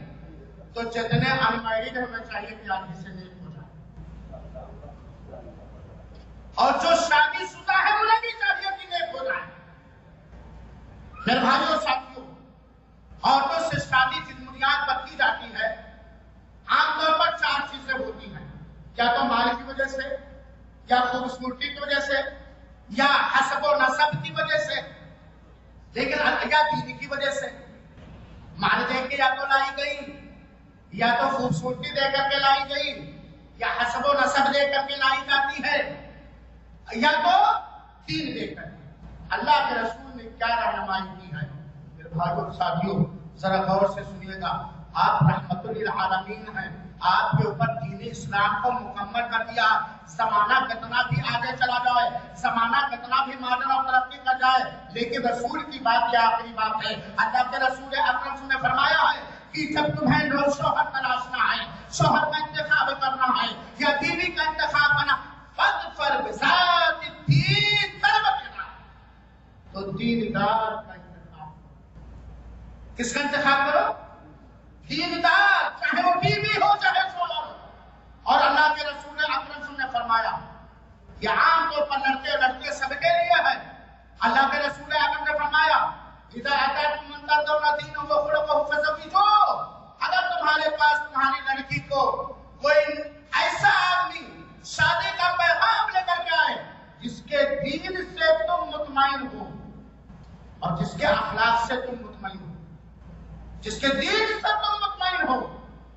Speaker 2: تو جتنے انمیرڈ ہمیں چاہیے کہ آج سے نیک ہو جائے، اور جو شادی شدہ ہے انہیں بھی چاہیے کہ نیک ہو جائے۔ میرے بھائیوں ساتھیوں، عورتوں سے شادی کی بنیاد پر کی جاتی ہے، عام طور پر 4 چیزیں ہوتی ہیں، یا تو مال کی وجہ سے، یا خوبصورتی کی وجہ سے، یا حسب و نسب کی وجہ سے، لیکن یا دین کی وجہ سے۔ مال دے کے یا تو لائی گئی، یا تو خوبصورتی دے کر کے لائی گئی، یا حسب و نسب دے کر کے لائی جاتی ہے، یا تو دین دے کر کے۔ اللہ کے رسول نے کیا رہنمائی کی ہے؟ میرے بھائیوں ساتھیوں ذرا غور سے سنیے گا، آپ رحمت للعالمین ہیں، آپ کے اوپر دین اسلام کو مکمل کر دیا، زمانہ کتنا بھی آگے چلا جائے، زمانہ کتنا بھی ماڈرن اور ترقی کر جائے، لیکن رسول کی بات یہ آخری بات ہے۔ اللہ کے رسول اکرم نے فرمایا ہے کہ جب تمہیں لوگ شوہر تلاشنا ہے، شوہر کا انتخاب کرنا ہے، یا بیوی کا انتخاب کرنا، فاظفر بذات الدین تربیت اولاد، تو دیندار کا انتخاب، کس کا انتخاب کرو؟ دیندار، چاہے وہ بیوی ہو چاہے شوہر ہو۔ اور اللہ کے رسول اکرم نے فرمایا، یہ عام طور پر لڑکے لڑکے سب کے لیے ہے۔ اللہ کے رسول اکرم نے فرمایا، اذا اتاکم من ترضون دینہ وخلقہ فزوجوہ، اگر تمہارے پاس تمہاری لڑکی کو کوئی ایسا آدمی شادی کا پیغام لے کر کے آئے جس کے دین سے تم مطمئن ہو اور جس کے اخلاق سے تم مطمئن ہو، جس کے دین سے تم مطمئن ہو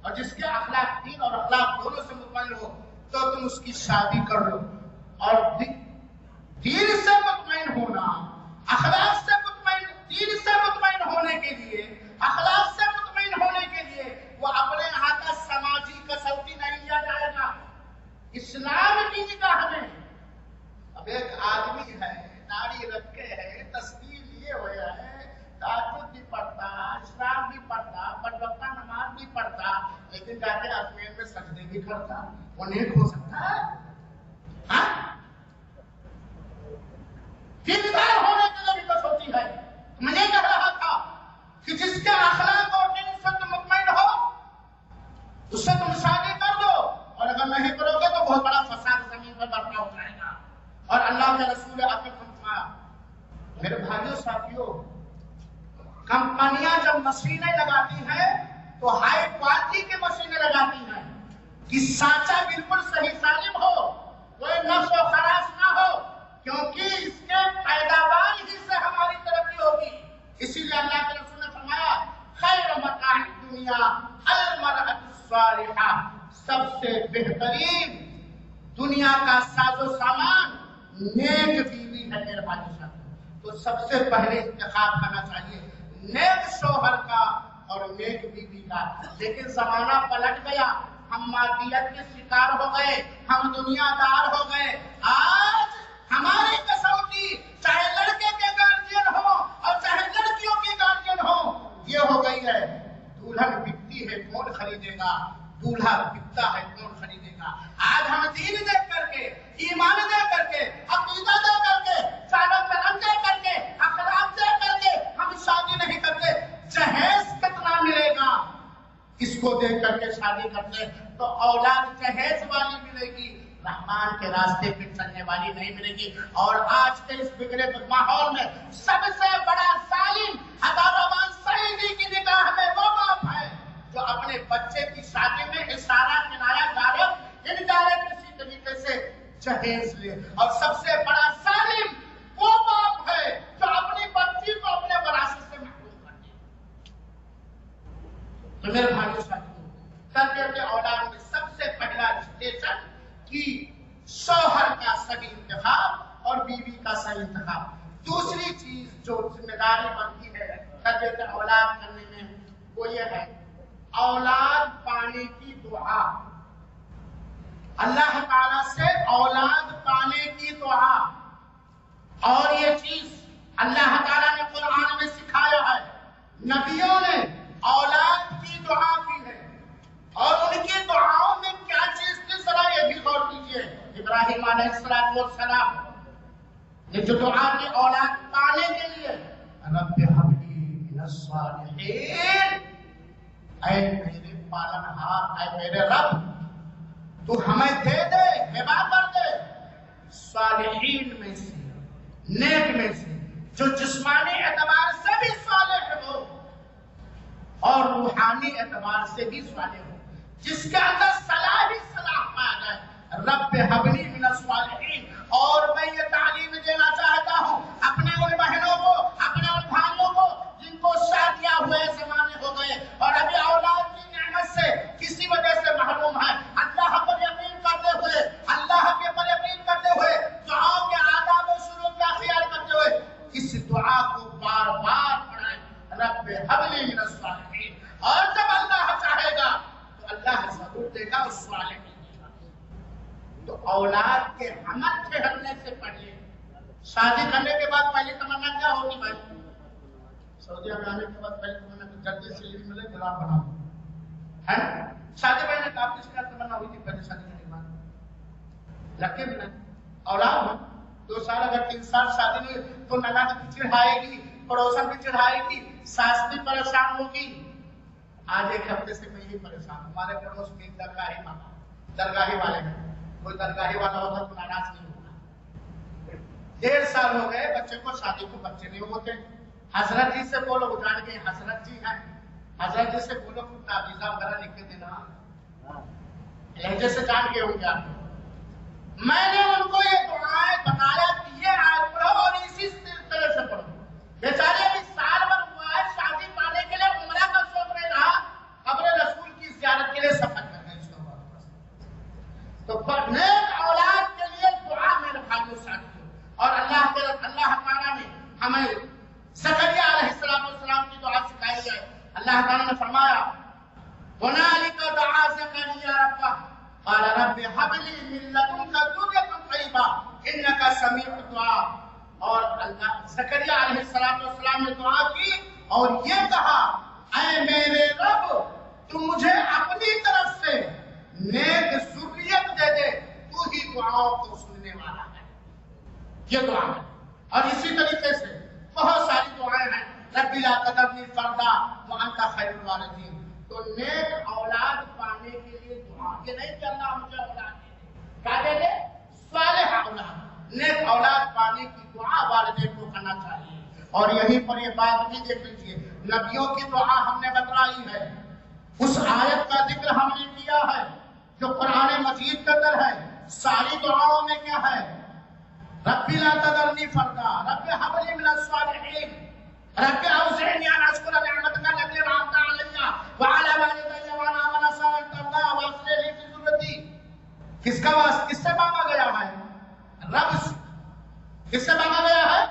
Speaker 2: اور جس کے اخلاق، دین اور اخلاق دونوں سے مطمئن ہو، تو تم اس کی شادی کر لو۔ اور دین سے مطمئن ہونا، اخلاق سے مطمئن، دین سے مطمئن ہونے کے لیے، اخلاق سے مطمئن ہونے کے لیے وہ اپنے یہاں کا سماجی کسوٹی نہیں لیا جائے گا، اسلام کی نگاہ میں۔ اب ایک آدمی ہے، داڑھی رکھے ہے، تسبیح لیے ہوئے ہے، تہجد بھی پڑھتا، اسلام بھی پڑھتا، پنج وقتہ نماز بھی پڑھتا، لیکن جا کے آسمان میں سجدے بھی کرتا، وہ نیک ہو سکتا ہے؟ ہاں؟ دیندار ہونے کے لیے بھی کسوٹی ہے۔ میں نے کہہ رہا تھا کہ جس کے اخلاق اور دین سے تم مطمئن ہو اس سے تم شادی کر دو، اور اگر نہیں کرو گے تو بہت بڑا فساد زمین پر برپا ہو جائے گا۔ اور اللہ کے رسول اکرم نے فرمایا، میرے بھائیوں ساتھیوں، کمپنیاں جب مشینیں لگاتی ہیں تو ہائی کوالٹی کی مشینیں لگاتی ہیں کہ سانچہ بالکل صحیح سالم ہو، کوئی نقص و خراش نہ ہو، کیونکہ اس کے پیداوار ہی سے ہماری ترقی ہوگی۔ اسی لیے اللہ کے رسول نے فرمایا، خیر متاع الدنیا المرأة الصالحہ، سب سے بہترین دنیا کا ساز و سامان نیک بیوی ہے۔ میرے بھائی صاحب، تو سب سے پہلے انتخاب کرنا چاہیے نیک شوہر کا اور نیک بیوی کا۔ لیکن زمانہ پلٹ گیا، ہم مادیت کے شکار ہو گئے، ہم دنیا دار ہو گئے۔ آج ہماری کسوٹی چاہے لڑکے کے گارجین ہو اور چاہے لڑکیوں کے گارجین ہو، یہ ہو گئی ہے، دلہن بکتی ہے کون خریدے گا، دولہا بکتا ہے کون خریدے گا۔ آج ہم دین دے کر کے، ایمان دے کر کے، عقیدہ دے کر کے، چال و چلن دے کر کے، اخلاق دے کر کے ہم شادی نہیں کرتے۔ جہیز کتنا ملے گا اس کو دیکھ کر کے شادی کرتے، تو اولاد جہیز والی ملے گی، رحمان کے راستے پہ چلنے والی نہیں ملے گی۔ اور آج کے اس بگڑے ماحول میں سب سے بڑا ظالم عطاء سعیدی کی نگاہ میں وہ باپ ہے جو اپنے بچے کی شادی میں اشارہ کنایا انڈائریکٹ کسی طریقے سے جہیز لے، اور سب سے بڑا ظالم وہ باپ ہے جو اپنی بچی کو اپنے وراثت سے محروم کر دے۔ تو میرے بھائیوں ساتھیوں، تربیت اولاد میں سب سے پہلا اسٹیشن کی شوہر کا صحیح انتخاب اور بیوی کا صحیح انتخاب۔ دوسری چیز جو ذمہ داری بنتی ہے تربیت اولاد کرنے میں وہ یہ ہے، اولاد پانے کی دعا، اللہ تعالیٰ سے اولاد پانے کی دعا۔ اور یہ چیز اللہ تعالیٰ نے قرآن میں سکھایا ہے، نبیوں نے اولاد کی دعا کی ہے، اور ان کی دعاؤں میں کیا چیز تھی ذرا یہ بھی غور کیجیے۔ ابراہیم علیہ السلام نے جو دعا کی اولاد پانے کے لیے، رب ہب لی من الصالحین، اے میرے پالن ہار اے میرے رب تو ہمیں دے دے، ہبا کر دے صالحین میں سے، نیک میں سے، جو جسمانی اعتبار سے بھی صالح ہو اور روحانی اعتبار سے بھی صالح ہو، جس کے اندر صلاح ہی صلاح پایا جائے۔ رب حبلی من الصالحین۔ اور میں یہ تعلیم دینا چاہتا ہوں اپنے ان بہنوں کو، اپنے ان بھائیوں کو جن کو شادیاں ہوئے زمانے ہو گئے اور ابھی اولاد کی نعمت سے کسی وجہ سے محروم ہے، اللہ پر یقین کرتے ہوئے، اللہ کے پر یقین کرتے ہوئے، دعاؤں کے آداب و شروط کا خیال کرتے ہوئے اس دعا کو بار بار پڑھائیں، رب حبلی من الصالحین۔ اور جب اللہ چاہے گا تو اللہ ضرور دے گا اس صالح کو۔ تو اولاد کے حمل چھڑنے سے پہلے، شادی کرنے کے بعد پہلی تمنا کیا ہوگی بھائی؟ سعودی میں آنے کے بعد پہلی تمنا جلدی سے لیڈی ملے گلاب بناؤ ہے۔ شادی میں نے آپ کی تمنا ہوئی تھی پہلے شادی کرنے کے بعد؟ لڑکے بھی نہیں، اولاد میں 2 سال اگر 3 سال شادی میں تو نناد بھی چڑھائے گی، پڑوسن بھی چڑھائے گی، ساس بھی پریشان ہوگی۔ آج ایک ہفتے سے میں ہی پریشان ہوں، ہمارے پڑوس میں ایک درگاہی ماما، درگاہی والے ہیں، کوئی درگاہی والا ہوتا تو ناراض نہیں ہوگا۔ 1.5 سال ہو گئے بچے کو شادی کو، بچے نہیں ہوتے۔ حضرت جی سے بولو، جان کے حضرت جی ہیں، حضرت جی سے بولو کہ تعویذہ وغیرہ لکھ کے دینا، لہجے سے جان کے ہوں گے آپ۔ میں نے ان کو یہ دعائیں بتایا کہ یہ آیت پڑھو اور اسی طرح سے پڑھو۔ بیچارے ابھی سال بھر ہوا ہے، شادی پانے کے لیے عمرہ کا شوق نہیں رہا، قبر رسول کی زیارت کے لیے سفر کر گئے۔ تو نیک اولاد کے لیے دعا میرے بھائیوں ساتھیوں، اور اللہ تعالیٰ نے ہمیں زکریا علیہ السلام کی دعا سکھائی ہے۔ اللہ تعالیٰ نے فرمایا هنالک دعا زکریا ربہ قال رب هب لي من لدنك ذریۃ طیبہ انک سمیع الدعاء۔ اور اللہ زکریا علیہ السلام نے دعا کی اور یہ کہا اے میرے رب تو مجھے اپنی طرف سے نیک ذریت دے دے، تو ہی دعاؤں کو سننے والا ہے۔ یہ دعا ہے، اور اسی طریقے سے بہت ساری دعائیں ہیں، رب لا تذرنی فردا وانت خیر الوارثین۔ تو نیک اولاد پانے کے لیے دعا، یہ نہیں کہ اللہ مجھے اولاد دے دے، کیا دے دے؟ صالح اولاد۔ نیک اولاد پانے کی دعا والدین کو کرنا چاہیے۔ اور یہیں پر یہ بات بھی دیکھ لیجیے، نبیوں کی دعا ہم نے بتلائی ہے، اس آیت کا ذکر ہم نے کیا ہے جو قرآن مجید کے اندر ہے۔ ساری دعاؤں میں کیا ہے؟ رب لا تذرنی فردا، رب هب لي من الصالحین، رب اوزعنی ان اشکر نعمتک التي انعمت علی وعلی والدی وان اعمل صالحا ترضاه واصلح لي في ذریتی۔ کس کا واسطہ کس سے مانگا گیا ہے؟ رب سے۔ کس سے مانگا گیا ہے؟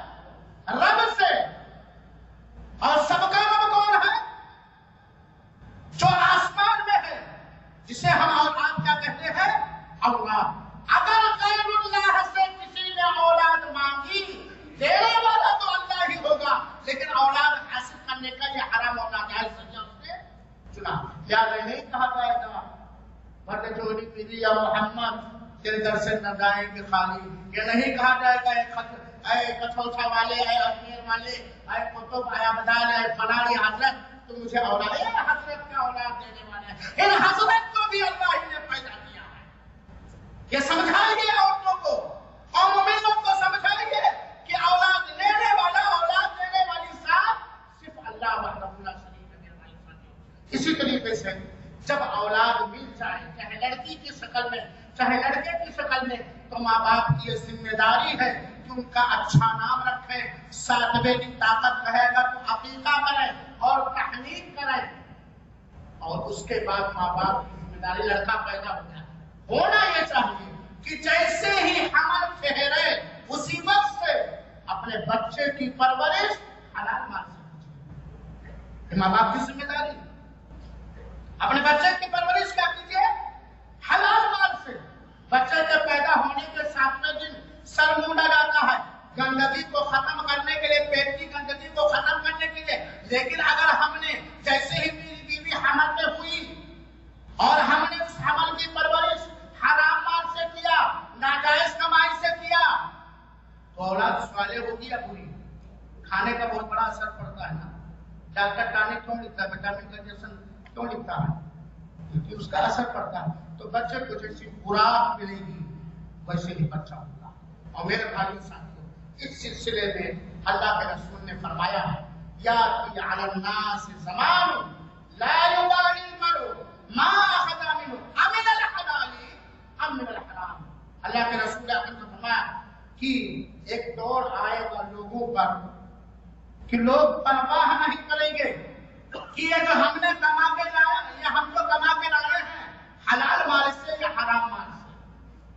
Speaker 2: رب سے۔ اور سب کا رب کون ہے؟ جو آسمان میں ہے، جسے ہم اور آپ کیا کہتے ہیں؟ اولاد۔ اگر غیر اللہ سے کسی نے اولاد مانگی، دینے والا تو اللہ ہی ہوگا، لیکن اولاد حاصل کرنے کا یہ حرام اور ناجائز ذریعہ اس نے چنا۔ یاد نہیں کہا جائے گا مرد چوری میری یا محمد تیرے در سے نہ جائیں گے خالی، یہ نہیں کہا جائے گا اے کٹھوسا والے، اے اجمیر والے، اے قطب، اے ابدال، اے فلانی حضرت تو مجھے اولاد، اے حضرت کا اولاد دینے والے ہیں۔ ان حضرت کو بھی اللہ ہی نے پیدا کیا ہے۔ یہ سمجھائیے عورتوں کو اور مومنوں کو، سمجھائیے کہ اولاد لینے والا، اولاد دینے والی ذات صرف اللہ وحدہ لا شریک له۔ اسی طریقے سے جب اولاد مل جائے، چاہے لڑکی کی شکل میں چاہے لڑکے کی شکل میں، تو ماں باپ کی یہ ذمہ داری ہے کہ ان کا اچھا نام رکھیں، 7ویں دن طاقت رہے گا تو عقیقہ کریں اور تحنیک کریں، اور اس کے بعد ماں باپ کی ذمہ داری، لڑکا پیدا ہو جائے، ہونا یہ چاہیے کہ جیسے ہی حمل ٹھہرے اسی وقت سے اپنے بچے کی پرورش حلال مال سے کیجیے۔ ماں باپ کی ذمہ داری، اپنے بچے کی پرورش کیا کیجیے؟ حلال مال سے۔ بچے کے پیدا ہونے کے 7ویں دن سر مونڈا جاتا ہے گندگی کو ختم کرنے کے لیے، پیٹ کی گندگی کو ختم کرنے کے لیے، لیکن اگر ہم نے جیسے ہی میری بیوی حمل میں ہوئی اور ہم نے اس حمل کی پرورش حرام مال سے کیا، ناجائز کمائی سے کیا، تو اولاد صالح ہوگی یا بری؟ کھانے کا بہت بڑا اثر پڑتا ہے نا۔ ڈاکٹر ٹانک کیوں لکھتا ہے؟ وٹامن کا انجیکشن کیوں لکھتا ہے؟ کیونکہ اس کا اثر پڑتا ہے. تو بچے کو جیسی خوراک ملے گی ویسے ہی بچہ ہوگا. اور میرے بھائی ساتھیوں، اس سلسلے میں اللہ کے رسول نے فرمایا ہے یاتی علی الناس زمان لا یبالی المرء ما اخذ منه امن الحلال ام من الحرام. اللہ کے رسول اکرم نے فرمایا کہ ایک دور آئے گا لوگوں پر کہ لوگ پرواہ نہیں کریں گے کہ یہ جو ہم نے کما کے لایا یہ ہم جو کما کے لائے ہیں حلال مال سے یا حرام مال سے.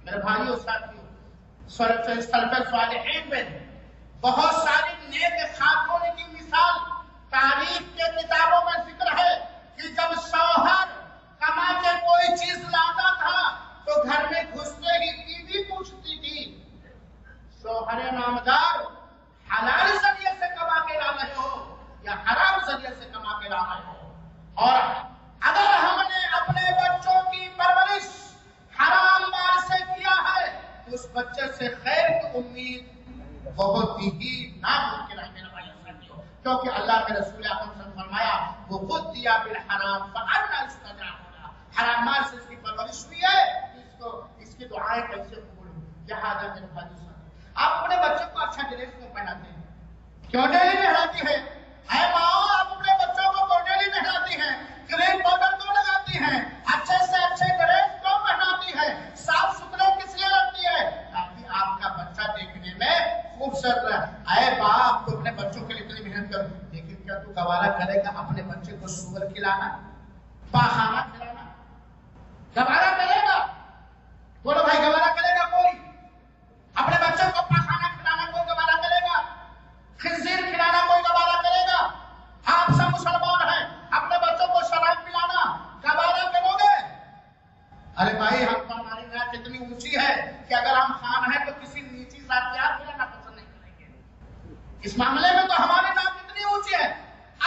Speaker 2: میرے بھائیوں ساتھیوں، سلف صالحین میں بہت ساری نیک خاتون کی مثال تاریخ کے کتابوں میں ذکر ہے کہ جب شوہر کما کے کوئی چیز لاتا تھا تو گھر میں گھستے ہی بیوی پوچھتی تھی شوہر نامدار حلال ذریعے سے کما کے لا رہے ہو یا حرام ذریعے سے کما کے لا رہے ہو. اور اگر ہم نے اپنے بچوں کی پرورش حرام مال سے کیا ہے تو اس بچے سے خیر کی امید بہت ہی ناممکن ہے میرے بھائی ساتھیوں. کیونکہ اللہ کے رسول اکرم نے فرمایا وہ خود دیا بالحرام فانا استجاب ہوگا. حرام مال سے اس کی پرورش ہوئی ہے، اس کی دعائیں کیسے قبول ہوں. لہٰذا میرے بھائی ساتھیوں، آپ اپنے بچوں کو اچھا ڈریس کیوں پہناتے ہیں؟ کیوں ڈیلی نہلاتی ہے؟ اے ماں، آپ اپنے بچوں کو ڈیلی نہلاتی ہیں، کریم پاؤڈر کیوں لگاتی ہیں، اچھے سے اچھے ڈریس کیوں پہناتی ہیں، صاف ستھرے کس لیے رکھتی ہے؟ تاکہ آپ کا بچہ دیکھنے میں خوبصورت رہے. اے باپ، تو اپنے بچوں کے لیے اتنی محنت کرو، لیکن کیا تو گوارا کرے گا اپنے بچے کو سور کھلانا، پاخانہ کھلانا؟ گوارا کرے گا؟ بولو بھائی، گوارا کرے گا کوئی؟ اپنے بچوں کو پاخانہ کھلانا کوئی گوارا کرے گا؟ خنزیر کھلانا کوئی گوارا کرے گا؟ آپ سب مسلمان ہیں، اپنے بچوں کو شراب پلانا گوارا کرو گے؟ ارے بھائی، ہم تو ہماری ذات اتنی اونچی ہے کہ اگر ہم خان ہیں تو کسی نیچی ذات کی یاد پلانا پسند نہیں کریں گے. اس معاملے میں تو ہماری ذات اتنی اونچی ہے.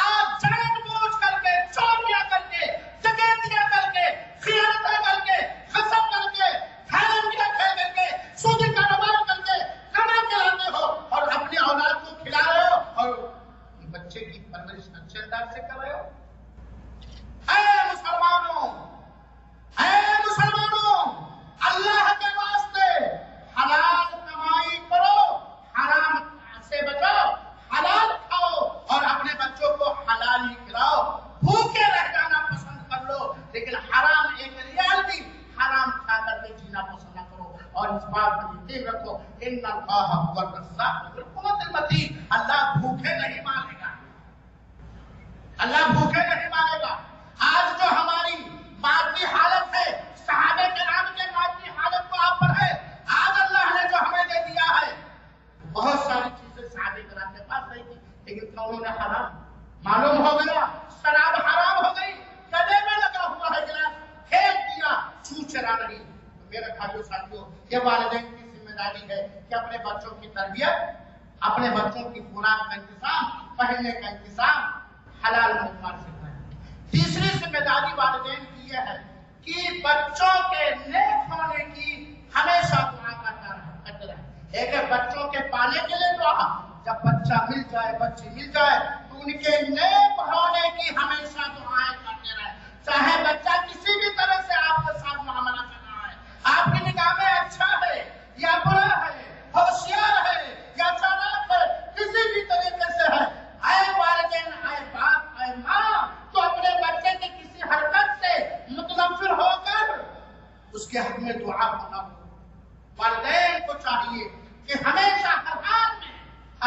Speaker 2: آپ جان بوجھ کر کے، چوریاں کر کے، ڈکیتیاں کر کے، خیانتیں کر کے، غصب کر کے، کھیل کر کے، سودی کاروبار کر کے کما کے لاتے ہو اور اپنی اولاد کو کھلا رہے ہو اور بچے کی پرورش اچھے انداز سے کر رہے ہو. اے مسلمانوں، اللہ کے واسطے حلال کمائی کرو، حرام سے بچو، حلال کھاؤ اور اپنے بچوں کو حلال ہی کھلاؤ. بھوکے رہ جانا پسند کر لو لیکن حرام ایک ریال بھی حرام کھا کر کے جینا پسند نہ کرو. اور اس بات کو یقین رکھو ان اللہ هو الرزاق ذو القوة المتین. اللہ بھوکے نہیں مارے گا، اللہ بھوکے نہیں مارے گا. آج جو ہماری مادی حالت ہے، صحابہ کرام کے مادی حالت کو آپ پر ہے. آج اللہ نے جو ہمیں دے دیا ہے، بہت ساری چیزیں صحابہ کرام کے پاس نہیں تھی لیکن کونوں نے حرام معلوم ہو گیا، شراب حرام ہو گئی، گلے میں لگا ہوا ہے گلاس پھینک دیا، چھو چرا نہیں. میرے بھائیوں ساتھیوں، یہ والدین کی ذمہ داری ہے کہ اپنے بچوں کی تربیت، اپنے بچوں کی خوراک کا انتظام، پہننے کا انتظام حلال مال سے کریں. تیسری ذمہ داری والدین کی یہ ہے کہ بچوں کے نیک ہونے کی ہمیشہ دعا کرتے رہیں. ایک ہے بچوں کے پانے کے لیے دعا، جب بچہ مل جائے، بچی مل جائے تو ان کے نیک ہونے کی ہمیشہ دعائیں کرتے رہیں. چاہے بچہ کسی بھی طرح سے آپ کے ساتھ معاملہ کر رہا ہے، آپ کی نگاہ میں اچھا ہے یا برا ہے، ہوشیار ہے یا چالاک ہے، کسی بھی طریقے سے ہے، اے والدین، اے باپ، اے ماں، تو اپنے بچے کی کسی حرکت سے متنفر ہو کر اس کے حق میں دعا کرنا ہو. والدین کو چاہیے کہ ہمیشہ ہر حال میں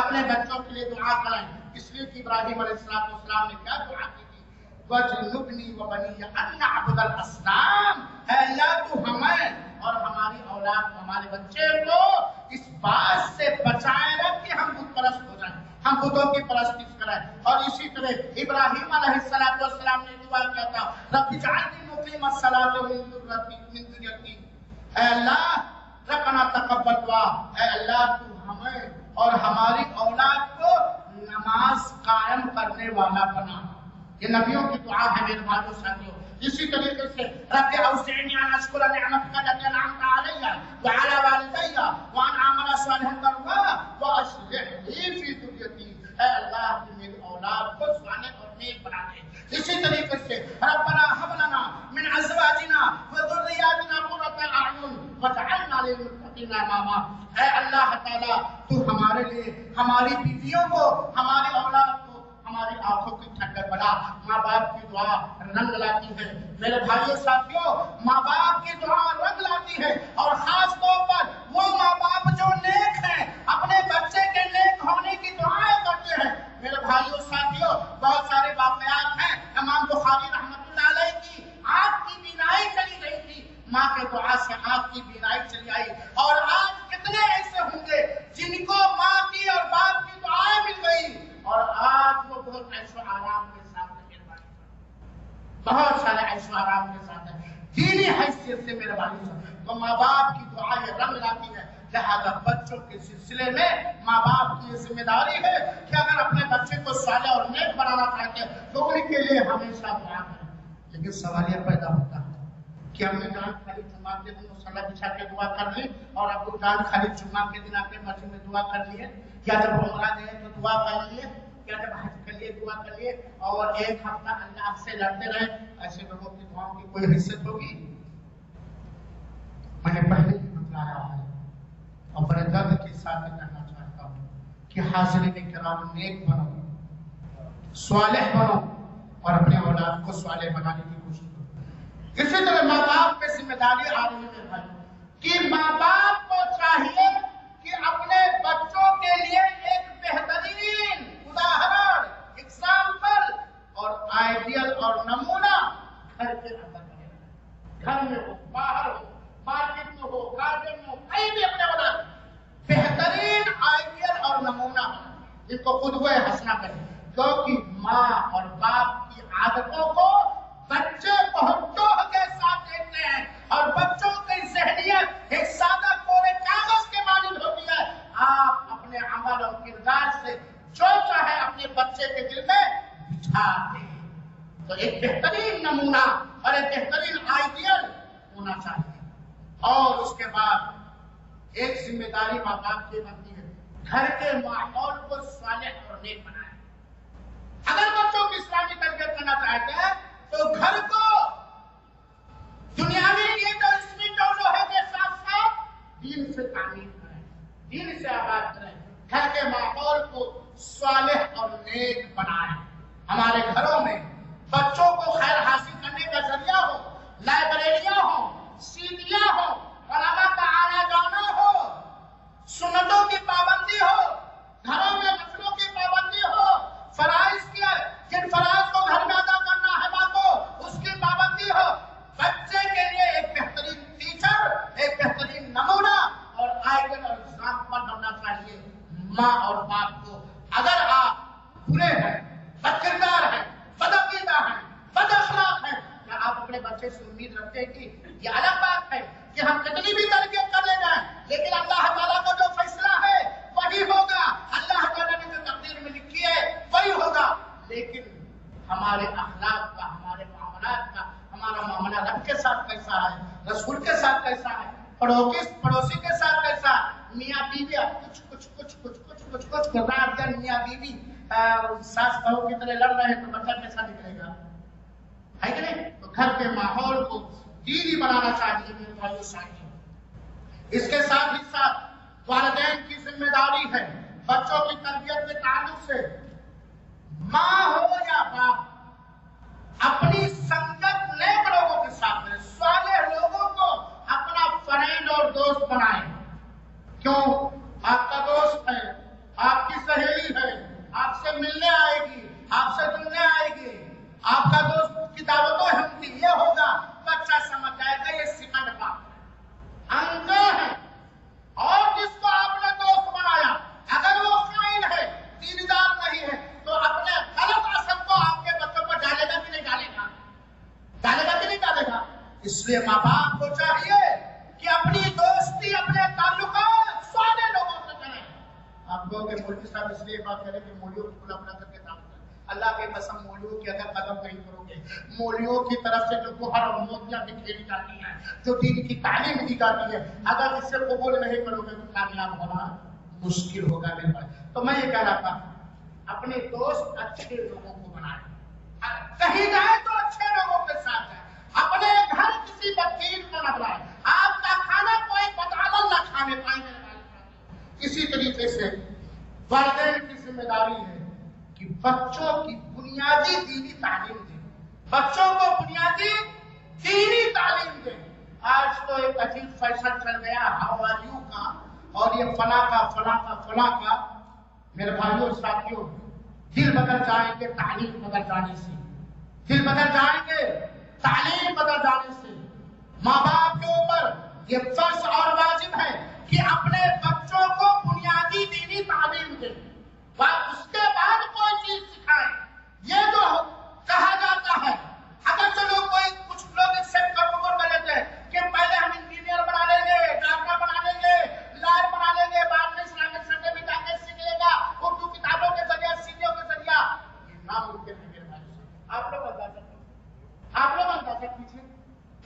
Speaker 2: اپنے بچوں کے لیے دعا کریں. اس لیے کہ ابراہیم علیہ السلام نے کیا دعا کی تھی؟ وَاجْنُبْنِي وَبَنِيَّ أَن نَعْبُدَ الْأَصْنَامَ. اے اللہ، تو ہمیں اور ہماری اولاد، ہمارے بچے کو اس بات سے بچائے رکھ کہ ہم بت پرست ہو جائیں، ہم بتوں کی پرستش کریں. اور اسی طرح ابراہیم علیہ السلام نے دعا کیا تھا، رب اجعلنی مقیم الصلاۃ ومن ذریتی. اے اللہ، ربنا تقبل دعا، اے اللہ تو ہمیں اور ہماری اولاد کو نماز قائم کرنے والا بنا. یہ نبیوں کی دعا ہے میرے بھائیوں ساتھیوں. اسی طریقے سے رب اوزعنی ان اشکر نعمتک التي انعمت علی وعلی والدی وان اعمل صالحا ترضاه واصلح لي في ذریتی. اے اللہ، تو میری اولاد کو صالح اور نیک بنا دے. اسی طریقے سے ربنا هب لنا من ازواجنا اے اللہ تعالیٰ تو ہمارے لیے ہماری بیویوں کو، ہماری اولاد کو، ہماری آنکھوں کی ٹھنڈک بنا۔ ماں باپ کی دعا رنگ لاتی ہے میرے بھائیوں ساتھیوں، ماں باپ کی دعا رنگ لاتی ہے، اور خاص طور پر وہ ماں باپ جو نیک ہیں، اپنے بچے کے نیک ہونے کی دعائیں کرتے ہیں۔ میرے بھائیوں ساتھیوں، بہت سارے واقعات ہیں۔ امام بخاری رحمۃ اللہ علیہ کی آنکھ کی بینائی چلی گئی تھی، ماں کے دعا سے آنکھ کی بینائی چلی آئی، اور آج کتنے ایسے ہوں گے جن کو ماں کی اور باپ کی دعائیں مل گئی اور آج وہ بہت عیش و آرام کے ساتھ ہیں، بہت سارے عیش و آرام کے ساتھ ہیں۔ دینی حیثیت سے میرے بھائی تو ماں باپ کی دعا یہ رنگ لاتی ہے، لہذا بچوں کے سلسلے میں ماں باپ کی یہ ذمہ داری ہے کہ اگر اپنے بچے کو صالح اور نیک بنانا چاہتے ہیں تو ان کے لیے ہمیشہ دعا کریں۔ لیکن سوال یہ پیدا ہوتا ہے کہ امی جان خالی جمعہ کے دن مصلی بچھا کے دعا کر لی اور ابو جان خالی جمعہ کے دن اپنے مسجد میں دعا کر لیے، یا جب عمرہ گئے تو دعا کر لیے، یا جب حج کے لیے دعا کر لیے اور ایک ہفتہ اللہ سے لڑتے رہے، ایسے لوگوں کی دعاؤں کی کوئی حیثیت ہوگی؟ میں نے پہلے ہی بتلایا ہے اور بڑے درد کے ساتھ کہنا چاہتا ہوں کہ حاضرین کرام نیک بنو، صالح بنو اور اپنے اولاد کو صالح بنانے کی کوشش کرو۔ اسی طرح ماں باپ پہ ذمہ داری آ رہی ہے بھائی کہ ماں باپ کو چاہیے کہ اپنے بچوں کے لیے ایک بہترین اداہرن، ایگزامپل اور آئیڈیل اور نمونہ گھر کے اندر بنے، گھر میں ہو، باہر ہو، مارکیٹ میں ہو، گارڈن میں ہو، کہیں بھی اپنے اولاد بہترین آئیڈیل اور نمونہ بنے، جن کو قدوہ حسنہ کریں، کیونکہ ماں اور باپ کی عادتوں کو بچے بہت توجہ کے ساتھ دیکھتے ہیں، اور بچوں کی ذہنیت ایک سادہ کورے کاغذ کے مانند ہوتی ہے۔ آپ اپنے عمل اور کردار سے جو چاہے اپنے بچے کے دل میں بٹھا دیں، تو ایک بہترین نمونہ اور ایک بہترین آئیڈیل ہونا چاہیے۔ اور اس کے بعد ایک ذمہ داری ماں باپ کی بنتی ہے، گھر کے ماحول کو صالح اور نیک بنائیں۔ اگر بچوں کی اسلامی تربیت کرنا چاہتے ہیں تو گھر کو دنیاوی نیت اور اسمی ٹولوہے کے ساتھ ساتھ دین سے تعمیر کریں، دین سے آباد کریں، گھر کے ماحول کو صالح اور نیک بنائیں۔ ہمارے گھروں میں بچوں کو خیر حاصل کرنے کا ذریعہ ہو، لائبریریاں ہوں، سیدیاں ہوں، علماء کا آنا جانا ہو، سنتوں کی پابندی ہو، گھروں میں نفلوں کی پابندی ہو، فرائض کی جن فرائض کو گھر میں ادا کرنا ہے ماں کو اس کی پابندی ہو۔ بچے کے لیے ایک بہترین ٹیچر، ایک بہترین نمونہ اور آئیڈل اور ایگزامپل بننا چاہیے ماں اور باپ کو۔ اگر آپ برے ہیں، بد کردار ہیں، بدعقیدہ ہیں، بد اخلاق ہیں، کیا آپ اپنے بچے سے امید رکھتے ہیں کہ یہ الگ بات ہے کہ ہم کتنی بھی تربیت کر لے جائیں لیکن اللہ تعالیٰ کا جو فیصلہ ہے وہی ہوگا، اللہ تعالیٰ نے جو تقدیر میں لکھی ہے وہی ہوگا، لیکن ہمارے اخلاق کا، ہمارے معاملات کا، ہمارا معاملہ رب کے ساتھ کیسا ہے، رسول کے ساتھ کیسا ہے، پڑوسی کے ساتھ کیسا، میاں بیوی کچھ گزار کر میاں بیوی ساس بہو کی طرح لڑ رہے تو بچہ کیسا نکلے گا، ہے کہ نہیں؟ تو گھر کے ماحول کو دینی بنانا چاہیے میرے بھائیوں ساتھیوں۔ اس کے ساتھ ہی ساتھ والدین کی ذمہ داری ہے بچوں کی تربیت کے تعلق سے، ماں ہو یا باپ اپنی سنگت نیک لوگوں کے ساتھ کریں، صالح لوگوں کو اپنا فرینڈ اور دوست بنائیں۔ کیوں؟ آپ کا دوست ہے، آپ کی سہیلی ہے، آپ سے ملنے آئے گی، آپ سے جلنے آئے گی، آپ کا دوست کی دعوتوں ہوں گی، یہ ہوگا، بچہ سمجھ جائے گا یہ سیکنڈ بات ہے، انگا ہے۔ اور جس کو آپ نے دوست بنایا اگر وہ خائن ہے، دیندار نہیں ہے، تو اپنے غلط اثر کو آپ کے بچوں پر ڈالے گا کہ نہیں ڈالے گا؟ ڈالے گا کہ نہیں ڈالے گا؟ اس لیے ماں باپ کو چاہیے کہ اپنی دوستی، اپنے تعلقات صالح لوگوں سے کریں۔ آپ لوگوں کے مولوی صاحب اس لیے بات کریں کہ مولویوں کو کھلا بنا کر کے تعلق کریں، اللہ کے قسم مولویوں کی اگر قدم نہیں کرو گے، مولویوں کی طرف سے جو گوہر اور موتیاں بکھیری جاتی ہیں، جو دین کی تعلیم دی جاتی ہے، اگر اس سے قبول نہیں کرو گے تو کامیاب ہونا مشکل ہوگا میرے بھائی۔ تو میں یہ کہہ رہا تھا اپنے دوست اچھے لوگوں کو بنائیں، کہیں جائیں تو اچھے لوگوں کے ساتھ جائیں، اپنے گھر کسی بدچیز کو نہ بلائیں، آپ کا کھانا کوئی بدعمل نہ کھانے پائے میرے بھائی۔ اسی طریقے سے والدین کی ذمہ داری ہے کہ بچوں کی بنیادی دینی تعلیم دیں، بچوں کو بنیادی دینی تعلیم دیں۔ آج تو ایک عجیب فیشن چل گیا ہاؤ آر یو کا، اور یہ فلاں کا فلاں کا فلاں کا۔ میرے بھائیوں ساتھیوں، دل بدل جائیں گے تعلیم بدل جانے سے، دل بدل جائیں گے تعلیم بدل جانے سے۔ ماں باپ کے اوپر یہ فرض اور واجب ہے کہ اپنے بچوں کو بنیادی دینی تعلیم دیں، اس کے بعد کوئی چیز سکھائیں۔ یہ جو کہا جاتا ہے، اگر چلو کوئی کچھ لوگ اس سے کروڑ کر لیتے ہیں کہ پہلے ہم انجینئر بنا لیں گے، ڈاکٹر بنا لیں گے، لائر بنا لیں گے، بعد میں اسلامک سنٹر میں جا کے سیکھ لے گا اردو کتابوں کے ذریعے، سیڈیوں کے ذریعے۔ یہ ناممکن ہے میرے بھائی صاحب۔ آپ لوگ اندازہ کیجیے،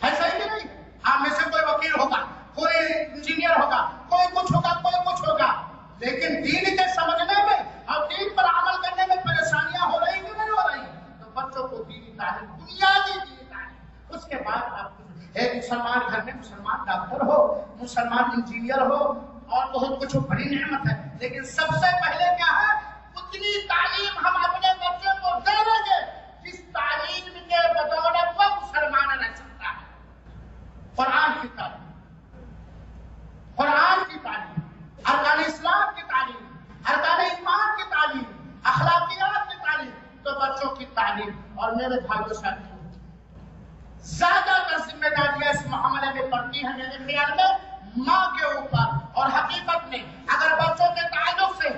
Speaker 2: ایسا ہی نہیں؟ آپ میں سے کوئی وکیل ہوگا، کوئی انجینئر ہوگا، کوئی کچھ ہوگا، کوئی کچھ ہوگا، لیکن دین کے سمجھنے میں اور دین پر عمل کرنے میں پریشانیاں ہو رہی کہ نہیں ہو رہی؟ تو بچوں کو دینی تعلیم، بنیادی دینی تعلیم، اس کے بعد آپ ایک مسلمان گھر میں مسلمان ڈاکٹر ہو، مسلمان انجینئر ہو، اور بہت کچھ بڑی نعمت ہے، لیکن سب سے پہلے کیا ہے؟ اتنی تعلیم ہم اپنے بچوں کو دے دیں گے جس تعلیم کے بدولت وہ مسلمان رہ سکتا ہے۔ قرآن کی تعلیم، قرآن کی تعلیم، ارکان اسلام کی تعلیم، ارکان ایمان کی تعلیم، اخلاقیات کی تعلیم، تو بچوں کی تعلیم۔ اور میرے بھائیوں ساتھیوں، زیادہ تر ذمہ داریاں اس معاملے میں پڑتی ہیں میرے خیال میں ماں کے اوپر، اور حقیقت میں اگر بچوں کے تعلق سے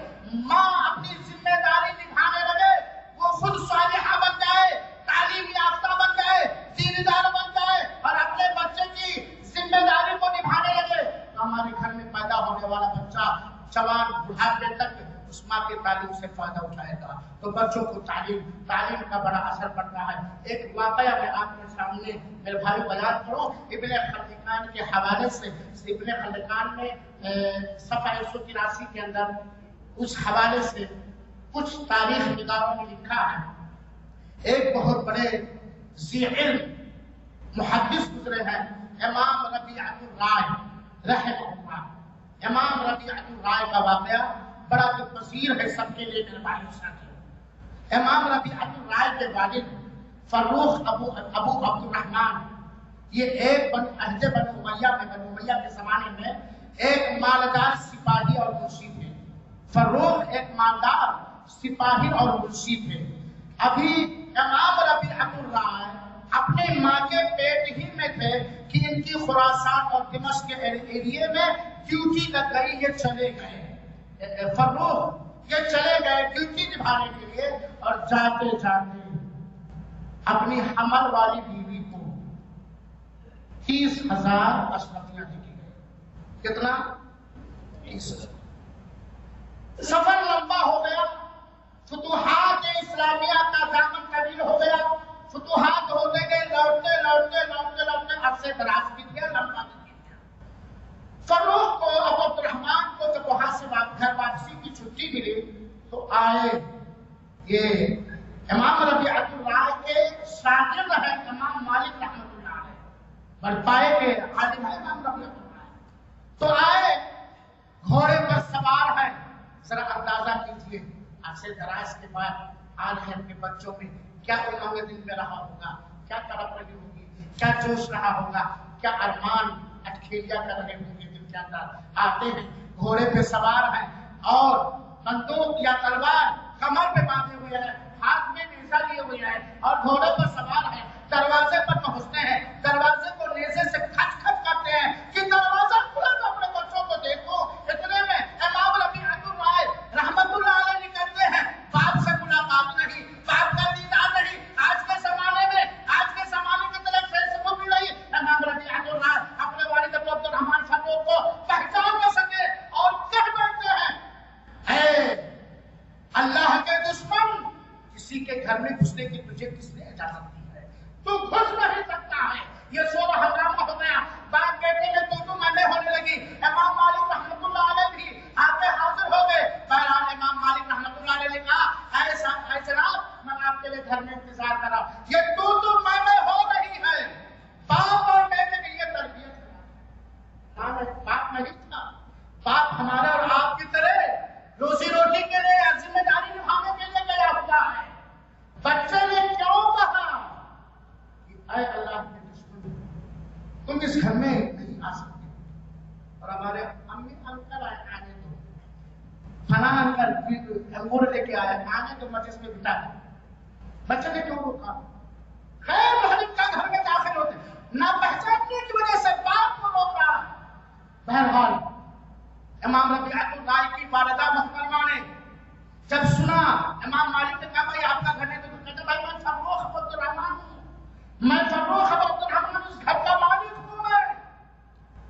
Speaker 2: ماں اپنی ذمہ داری نبھانے لگے، وہ خود صالحہ بن جائے، تعلیم یافتہ بن جائے، دیندار بن جائے، اور اپنے بچے کی ذمہ داری کو نبھانے لگے، تو ہمارے گھر میں پیدا ہونے والا بچہ جوان بڑھاپے تک اس ماں کی تعلیم سے فائدہ اٹھائے گا۔ تو بچوں کو تعلیم کا بڑا اثر پڑتا ہے۔ ایک واقعہ میں آپ کے سامنے میرے بھائی بیان کروں، ابن خلدکان کے حوالے سے۔ ابن خلدکان نے صفحہ 183 کے اندر اس حوالے سے کچھ تاریخ نگاروں نے لکھا ہے۔ ایک بہت بڑے ذی علم محدث گزرے ہیں، امام ربیعۃ الرائے رحمہ اللہ۔ امام ربیعۃ الرائے کا واقعہ بڑا پذیر ہے سب کے لیے میرے بھائی ساتھیوں۔ امام ربیعۃ الرائے کے والد فروخ ابو عبد الرحمن، یہ ایک عہد بنو امیہ میں، بنو امیہ کے زمانے میں ایک مالدار سپاہی اور منشی تھے۔ فروخ ایک مالدار سپاہی اور منشی تھے۔ ابھی امام ربیعۃ الرائے اپنے ماں کے پیٹ ہی میں تھے کہ ان کی خراسان اور دمشق کے ایریے میں ڈیوٹی لگ گئی، یہ چلے گئے۔ فروخ یہ چلے گئے ڈیوٹی نبھانے کے لیے، اور جاتے جاتے اپنی حمل والی بیوی کو 30,000 اشرفیاں دی گئی۔ کتنا؟ 30,000۔ سفر لمبا ہو گیا، فتوحات اسلامیہ کا دامن طویل ہو گیا، فتوحات ہوتے گئے، لوٹتے لوٹتے لوٹتے لوٹتے عرصے دراز بھی گیا، لمبا بھی گیا۔ فروخ کو، ابو عبد الرحمن کو جب وہاں سے گھر واپسی کی چھٹی ملی تو آئے، یہ امام ربیعۃ الرائے کے شاگرد ہیں امام مالک رحمۃ اللہ علیہ، برپائے کے عالم ہے امام ربیعۃ الرائے، تو آئے، گھوڑے پر سوار ہیں۔ ذرا اندازہ کیجئے عرصے دراز کے بعد آج ہے کے بچوں میں کیا امنگ دل میں رہا ہوگا، کیا تڑپ رہی ہوگی، کیا جوش رہا ہوگا، کیا ارمان اٹکھیلیاں کر رہے ہوں گے دل کے اندر۔ آتے ہیں، گھوڑے پہ سوار ہیں، اور بندوق یا تلوار کمر پہ باندھے ہوئے ہیں، ہاتھ میں نیزہ لیے ہوئے ہیں، اور گھوڑے پر سوار ہیں۔ دروازے پر پہنچتے ہیں، دروازے کو نیزے سے کھچ کھچ کرتے ہیں کہ دروازہ کھلا تو اپنے بچوں کو دیکھو۔ اتنے میں امام ربیعۃ الرائے رحمت اللہ علیہ نکلتے ہیں، باپ سے ملاقات نہیں، باپ کا دیدار نہیں۔ آج کے زمانے میں، آج کے زمانے کی طرح فیس بک بھی نہیں، امام ربیعۃ الرائے اپنے والد ابو عبد الرحمن فروخ کو پہچان نہ سکے اور کہہ بیٹھتے ہیں، اے اللہ کے دشمن، کسی کے گھر میں گھسنے کی تجھے کس نے اجازت دی ہے؟ تو گھس نہیں سکتا ہے۔ یہ شور ہنگامہ ہو گیا، باپ بیٹے میں تو میں ہونے لگی۔ امام مالک رحمۃ اللہ علیہ بھی آگے حاضر ہو گئے۔ بہرحال امام مالک رحمۃ اللہ علیہ نے کہا، اے جناب، میں آپ کے لیے گھر میں انتظار کر رہا ہوں۔ یہ تو میں ہو رہی ہے، باپ اور بیٹے کی یہ تربیت ہے۔ باپ نہیں تھا، باپ ہمارا اور آپ کی انگور لے کے آیا، آنے تو مجلس میں بٹھا دیا، بچے نے کیوں روکا؟ غیر محرم کا گھر میں داخل ہوتے نہ پہچاننے کی وجہ سے باپ کو روک رہا ہے۔ بہرحال امام ربیعۃ الداعی کی والدہ محترمہ نے جب سنا، امام مالک نے کہا بھائی آپ کا گھر ہے، تو کہتے بھائی میں فروخ عبد الرحمن ہوں، میں فروخ عبد الرحمن اس گھر کا مالک ہوں میں۔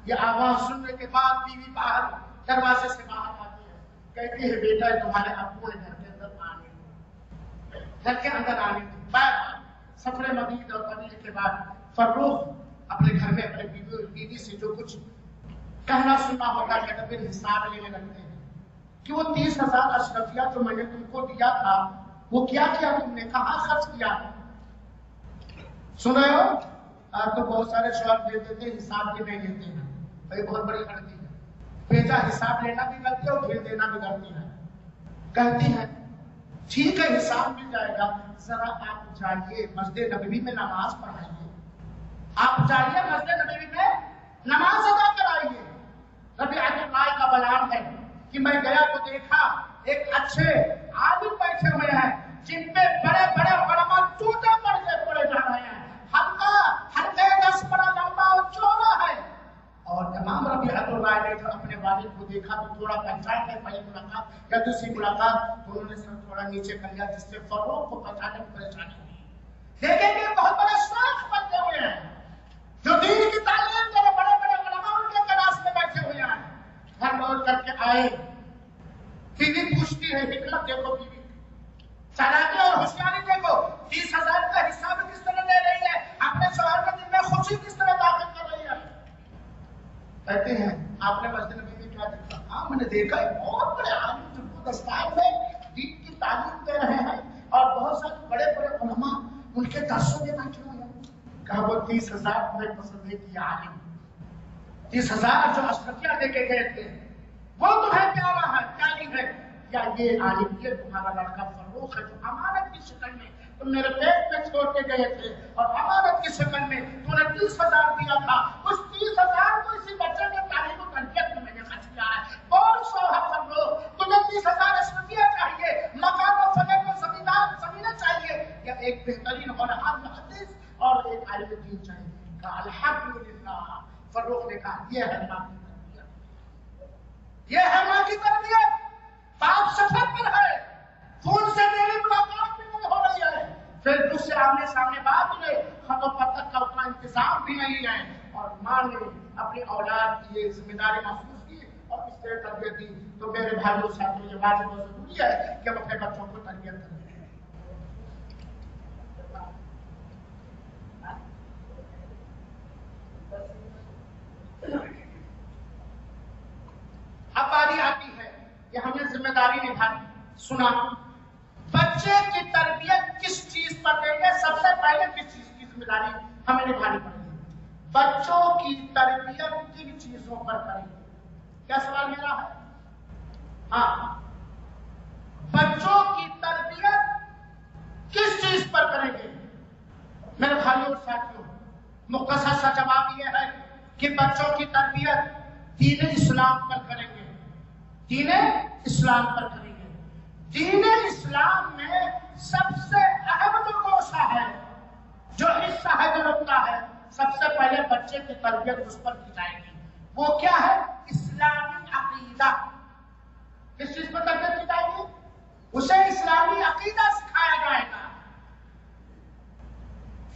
Speaker 2: یہ آواز سننے کے بعد بیوی باہر دروازے سے باہر آتی ہے، کہتی ہے بیٹا تمہارے ابو نے گھر کے اندر آنے دیں۔ بہرحال سفر مدینہ اور مدینہ کے بعد فروخ اپنے گھر میں اپنے بیوی سے جو کچھ کہنا سننا ہوتا ہے تو پھر حساب لینے لگتے ہیں کہ وہ 30,000 اشرفیہ جو میں نے تم کو دیا تھا وہ کیا تم نے کہاں خرچ کیا؟ سن رہے ہو؟ تو بہت سارے شوہر دے دیتے ہیں، حساب کے نہیں لیتے ہیں، بھائی بہت بڑی غلطی ہے، بیٹا حساب لینا بھی غلطی ہے اور بھیج دینا بھی غلطی ہے۔ کہتی ہے ٹھیک ہے حساب مل جائے گا، ذرا آپ جائیے مسجد نبوی میں نماز پڑھائیے، آپ جائیے مسجد نبوی میں نماز ادا کرائیے۔ ربیعۃ الداعی کا بیان ہے کہ میں گیا تو دیکھا ایک اچھے عالم بیٹھے ہوئے ہیں جن پہ بڑے بڑے علماء چوٹے پڑے جا رہے ہیں، حلقہ 10 بڑا لمبا اور چوڑا ہے۔ اور امام ربیعۃ الداعی نے جو اپنے والد کو دیکھا تو تھوڑا پہچان کے پہلی ملاقات یا دوسری ملاقات انہوں نے سر تھوڑا نیچے کر لیا، جس سے فروخ کو پہچانے میں پریشانی ہوئی۔ دیکھیں کہ بہت بڑے شیخ بنتے ہوئے ہیں جو دین کی تعلیم دے بڑے بڑے علماء ان کے کلاس میں بیٹھے ہوئے ہیں۔ گھر لوٹ کر کے آئے، بیوی پوچھتی ہے، حکمت دیکھو بیوی، چالاکی اور ہوشیاری دیکھو، 30,000 کا حساب کس طرح دے رہی ہے، اپنے شوہر کے دل میں خوشی کس طرح داخل کر رہی ہے۔ کہتے ہیں آپ نے مسجد نبوی میں کیا دیکھا؟ ہاں میں نے دیکھا ہے بہت بڑے عالم جن کو دستار میں دین کی تعلیم دے رہے ہیں اور بہت سارے بڑے بڑے علماء ان کے درسوں میں بیٹھے ہوئے ہیں۔ کہا وہ 30,000 تمہیں پسند ہے کہ عالم 30,000 جو اشرفیہ دے کے گئے تھے وہ تمہیں پیارا ہے، پیاری ہے، یا یہ عالم یہ تمہارا لڑکا فروخ ہے جو امانت کی شکل میں تم میرے پیٹ میں چھوڑ کے گئے تھے اور امانت کی شکل میں تم نے 30,000 دیا تھا، اس 30,000 کو اسی بچے کے تعلیم و تربیت میں نے خرچ کیا ہے۔ بول شوہر فروخ تمہیں 30,000 اشرفیہ چاہیے، مکان و فلے کو زمینیں چاہیے، یا ایک بہترین ہونہار محدث اور ایک عالم دین چاہیے؟ کہا الحمدللہ۔ فروخ نے کہا یہ ہے ماں کی تربیت، یہ ہے ماں کی تربیت۔ باپ سفر پر ہے، فون سے میری ملاقات بھی نہیں ہو رہی ہے، پھر دل سے آمنے سامنے بات نہیں، خط و پتر کا اتنا انتظام بھی نہیں ہے، اور ماں نے اپنی اولاد کی یہ ذمہ داری محسوس کی اور اس سے تربیت دی۔ تو میرے بھائیوں ساتھیوں یہ واجب و ضروری ہے کہ ہم اپنے بچوں کو تربیت کریں۔ اب باری آتی ہے کہ ہم نے ذمہ داری نبھانی۔ سنا بچے کی تربیت کس چیز پر دیں گے؟ سب سے پہلے کس چیز کی ذمہ داری ہمیں نبھانی پڑے گی؟ بچوں کی تربیت کن چیزوں پر کریں گے؟ کیا سوال میرا ہے؟ ہاں، بچوں کی تربیت کس چیز پر کریں گے؟ میرے بھائیوں اور ساتھیوں، مختصر سا جواب یہ ہے کہ بچوں کی تربیت دین اسلام پر کریں گے، دین اسلام پر کریں گے۔ دین اسلام میں سب سے اہم جو گوشہ ہے، جو حصہ ہے، جو نقطہ ہے، سب سے پہلے بچے کی تربیت اس پر کی جائے گی۔ وہ کیا ہے؟ اسلامی عقیدہ۔ کس چیز پر تربیت کی جائے گی؟ اسے اسلامی عقیدہ سکھایا جائے گا۔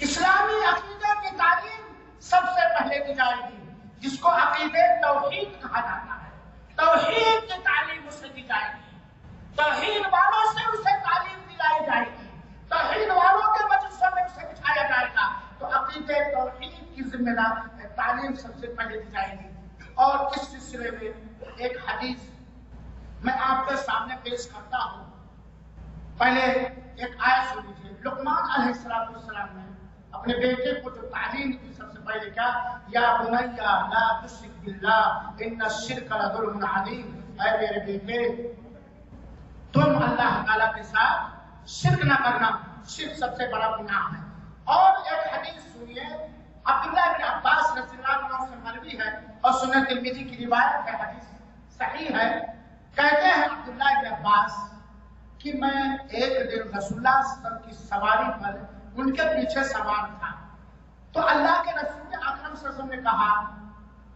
Speaker 2: اسلامی عقیدے کی تعلیم سب سے پہلے دی جائے گی، جس کو عقیدے توحید کہا جاتا ہے۔ توحید کی تعلیم اسے دی جائے گی، توحید والوں سے اسے تعلیم دلائی جائے گی، توحید والوں کے مجلسوں میں اسے بٹھایا جائے گا۔ تو عقیدے توحید کی ذمہ داری تعلیم سب سے پہلے دی جائے گی۔ اور اس سلسلے میں ایک حدیث میں آپ کے سامنے پیش کرتا ہوں۔ پہلے ایک آیت سن لیجیے۔ لقمان علیہ السلام نے اپنے بیٹے کو جو تعلیم دی، سب سے پہلے کیا؟ یا بنی لا تشرک باللہ ان الشرک لظلم عظیم۔ اے میرے بیٹے تم اللہ تعالیٰ کے ساتھ شرک نہ کرنا، شرک سب سے بڑا گناہ ہے۔ اور ایک حدیث سنیے، عبداللہ بن عباس رضی اللہ عنہ سے مروی ہے اور سنن ترمذی کی روایت ہے، حدیث صحیح ہے کہتے ہیں عبداللہ بن عباس کہ میں ایک دن رسول اللہ صلی اللہ علیہ وسلم کی سواری پر ان کے پیچھے سوار تھا، تو اللہ کے رسول اکرم صلی اللہ علیہ وسلم نے کہا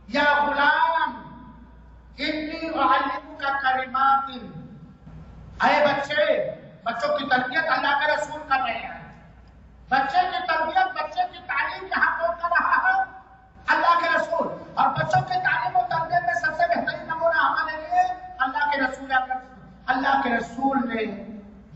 Speaker 2: یا غلام انی اعلمک کلمات، اے بچے، بچوں کی تربیت اللہ کے رسول کر رہے ہیں، بچے کی تربیت، بچے کی تعلیم یہاں کون کر رہا ہے؟ اللہ کے رسول. اور بچوں کی تعلیم و تربیت میں سب سے بہترین نمونہ ہمارے لیے اللہ کے رسول ہے. اللہ کے رسول نے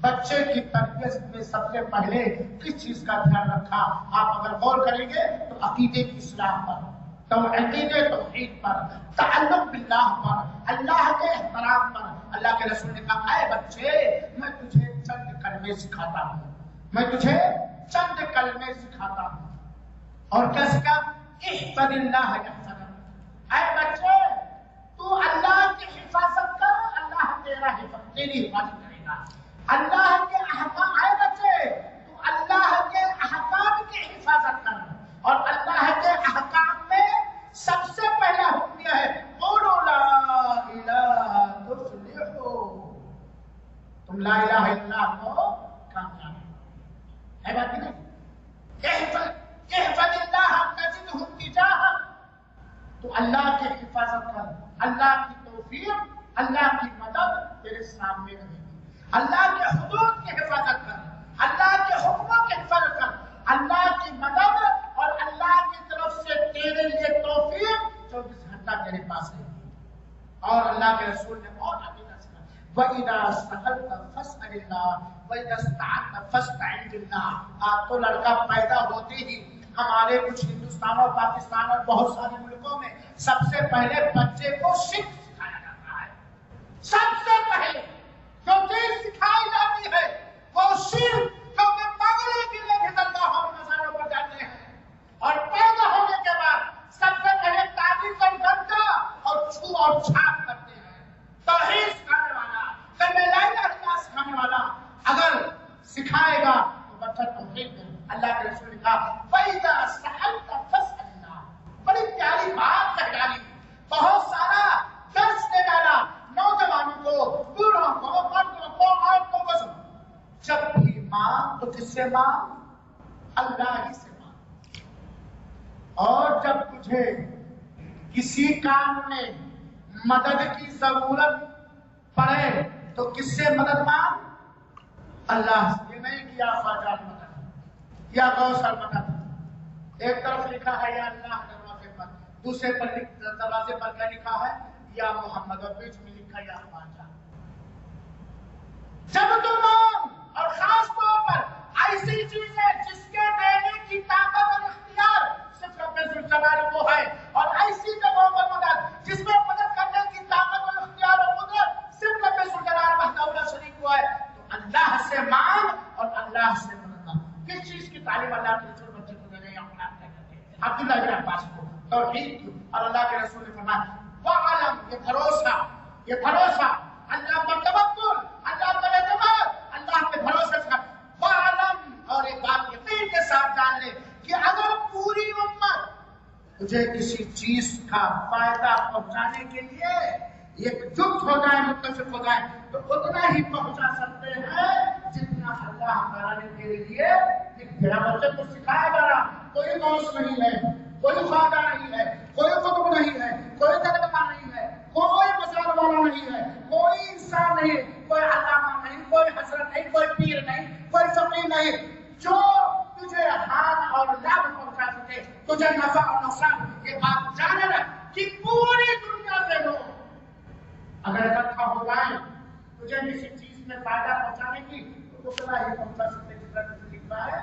Speaker 2: بچے کی تربیت میں سب سے پہلے کس چیز کا دھیان رکھا؟ آپ اگر غور کریں گے تو عقیدے کی اصلاح پر، توحید پر، تعلق باللہ پر، اللہ کے احترام پر. اللہ کے رسول نے کہا اے بچے میں تجھے چند کلمے سکھاتا ہوں، میں تجھے چند کلمے سکھاتا ہوں. اور کیا سکھا؟ احفظ اللہ یحفظک. اے بچے تو اللہ کی حفاظت کر، اللہ تیری حفاظت کرے گا. اللہ کے احکام، اے بچے تو اللہ کے احکام کی حفاظت کر. اور اللہ کے احکام میں سب سے پہلا حکم یہ ہے قولوا لا الہ تفلحوا، تم لا الہ الا اللہ کو کامیاب ہے بات نہیں. احفظ اللہ تجدہ تجاہک، تو اللہ کی حفاظت کر، اللہ کی توفیق، اللہ کی مدد تیرے سامنے رہے گی. اللہ کے حدود کی حفاظت کر، اللہ کے حکموں کی حفاظت کر، اللہ کی مدد اور اللہ کی طرف سے تیرے لیے توفیق 24 گھنٹہ تیرے پاس رہے گی. اور اللہ کے رسول نے اور عقیدہ سکھایا وَإِذَا سَأَلْتَ فَاسْأَلِ اللَّهَ وَإِذَا اسْتَعَنْتَ فَاسْتَعِنْ بِاللَّهِ. آپ تو لڑکا پیدا ہوتے ہی ہمارے کچھ ہندوستان اور پاکستان اور بہت سارے ملکوں میں سب سے پہلے بچے کو شرک سکھایا جاتا ہے. سب سے پہلے جو چیز سکھائی جاتی ہے وہ شرک، کیونکہ پگڑی کے لیے بھی اللہ اور مزاروں پر جاتے ہیں. اور پیدا ہونے کے بعد سب سے پہلے تعریف اور گندا اور چھو اور چھاپ کرتے ہیں. توحید سکھانے والا، کلمہ لا الہ الا اللہ سکھانے والا اگر سکھائے گا تو بچہ توحید ہے. اللہ کے رسول نے کہا وَإِذَا سَأَلْتَ فَاسْأَلِ اللَّهَ. بڑی پیاری بات کہہ ڈالی، بہت سارا درس دے ڈالا نوجوانوں کو، بوڑھوں کو، مردوں کو، عورتوں کو. جب بھی مانگ تو کس سے مانگ؟ اللہ ہی سے مانگ. اور جب تجھے کسی کام میں مدد کی ضرورت پڑے تو کس سے مدد مانگ؟ اللہ سے. یہ نہیں کیا فاضل مدد یا گوسر مدد. ایک طرف لکھا ہے یا اللہ دروازے پر، دوسرے پر دروازے پر کیا لکھا ہے؟ یا محمد، اور بیچ میں لکھا یا خواجہ. جب تم اور خاص طور پر ایسی چیزیں جس کے دینے کی طاقت اور اختیار صرف رب ذوالجلال کو ہے، اور ایسی جگہوں پر مدد جس میں مدد کرنے کی طاقت اور اختیار اور قدرت صرف رب ذوالجلال وحدہ لا شریک کو ہے، تو اللہ سے مانگ اور اللہ سے مدد مانگ. کس چیز کی تعلیم اللہ کے رسول بچے کو دے رہے ہیں؟ اولاد کیا کرتے ہیں؟ عبداللہ بن عباس کو توحید کی. اور اللہ کے رسول نے فرمایا وَعَلَمْ، یہ بھروسہ اللہ پر توکل، اللہ پر اعتماد، اللہ کے بھروسے سے. وَعَلَمْ، اور ایک بات یقین کے ساتھ جان لے کہ اگر پوری امت تجھے کسی چیز کا فائدہ پہنچانے کے لیے ایکجٹ ہو جائے، متفق ہو جائے، تو اتنا ہی پہنچا سکتے ہیں جتنا اللہ تعالیٰ نے تیرے لیے لکھ دیا. بچے کو سکھایا جا رہا کوئی دوست نہیں ہے، کوئی خواجہ نہیں ہے، کوئی قطب نہیں ہے، کوئی دربار نہیں ہے، کوئی مزار والا نہیں ہے، کوئی انسان نہیں، کوئی علامہ نہیں، کوئی حضرت نہیں، کوئی پیر نہیں، کوئی فقیر نہیں. جو تجھے حال اور لابھ پہنچا سکے، تجھے نفع اور نقصان. یہ بات جانے رکھ کہ پوری دنیا کے لوگ اگر اکٹھا ہو جائیں تجھے کسی چیز میں فائدہ پہنچانے کی تو اتنا ہی پہنچا سکتے جتنا تجھے لکھا ہے.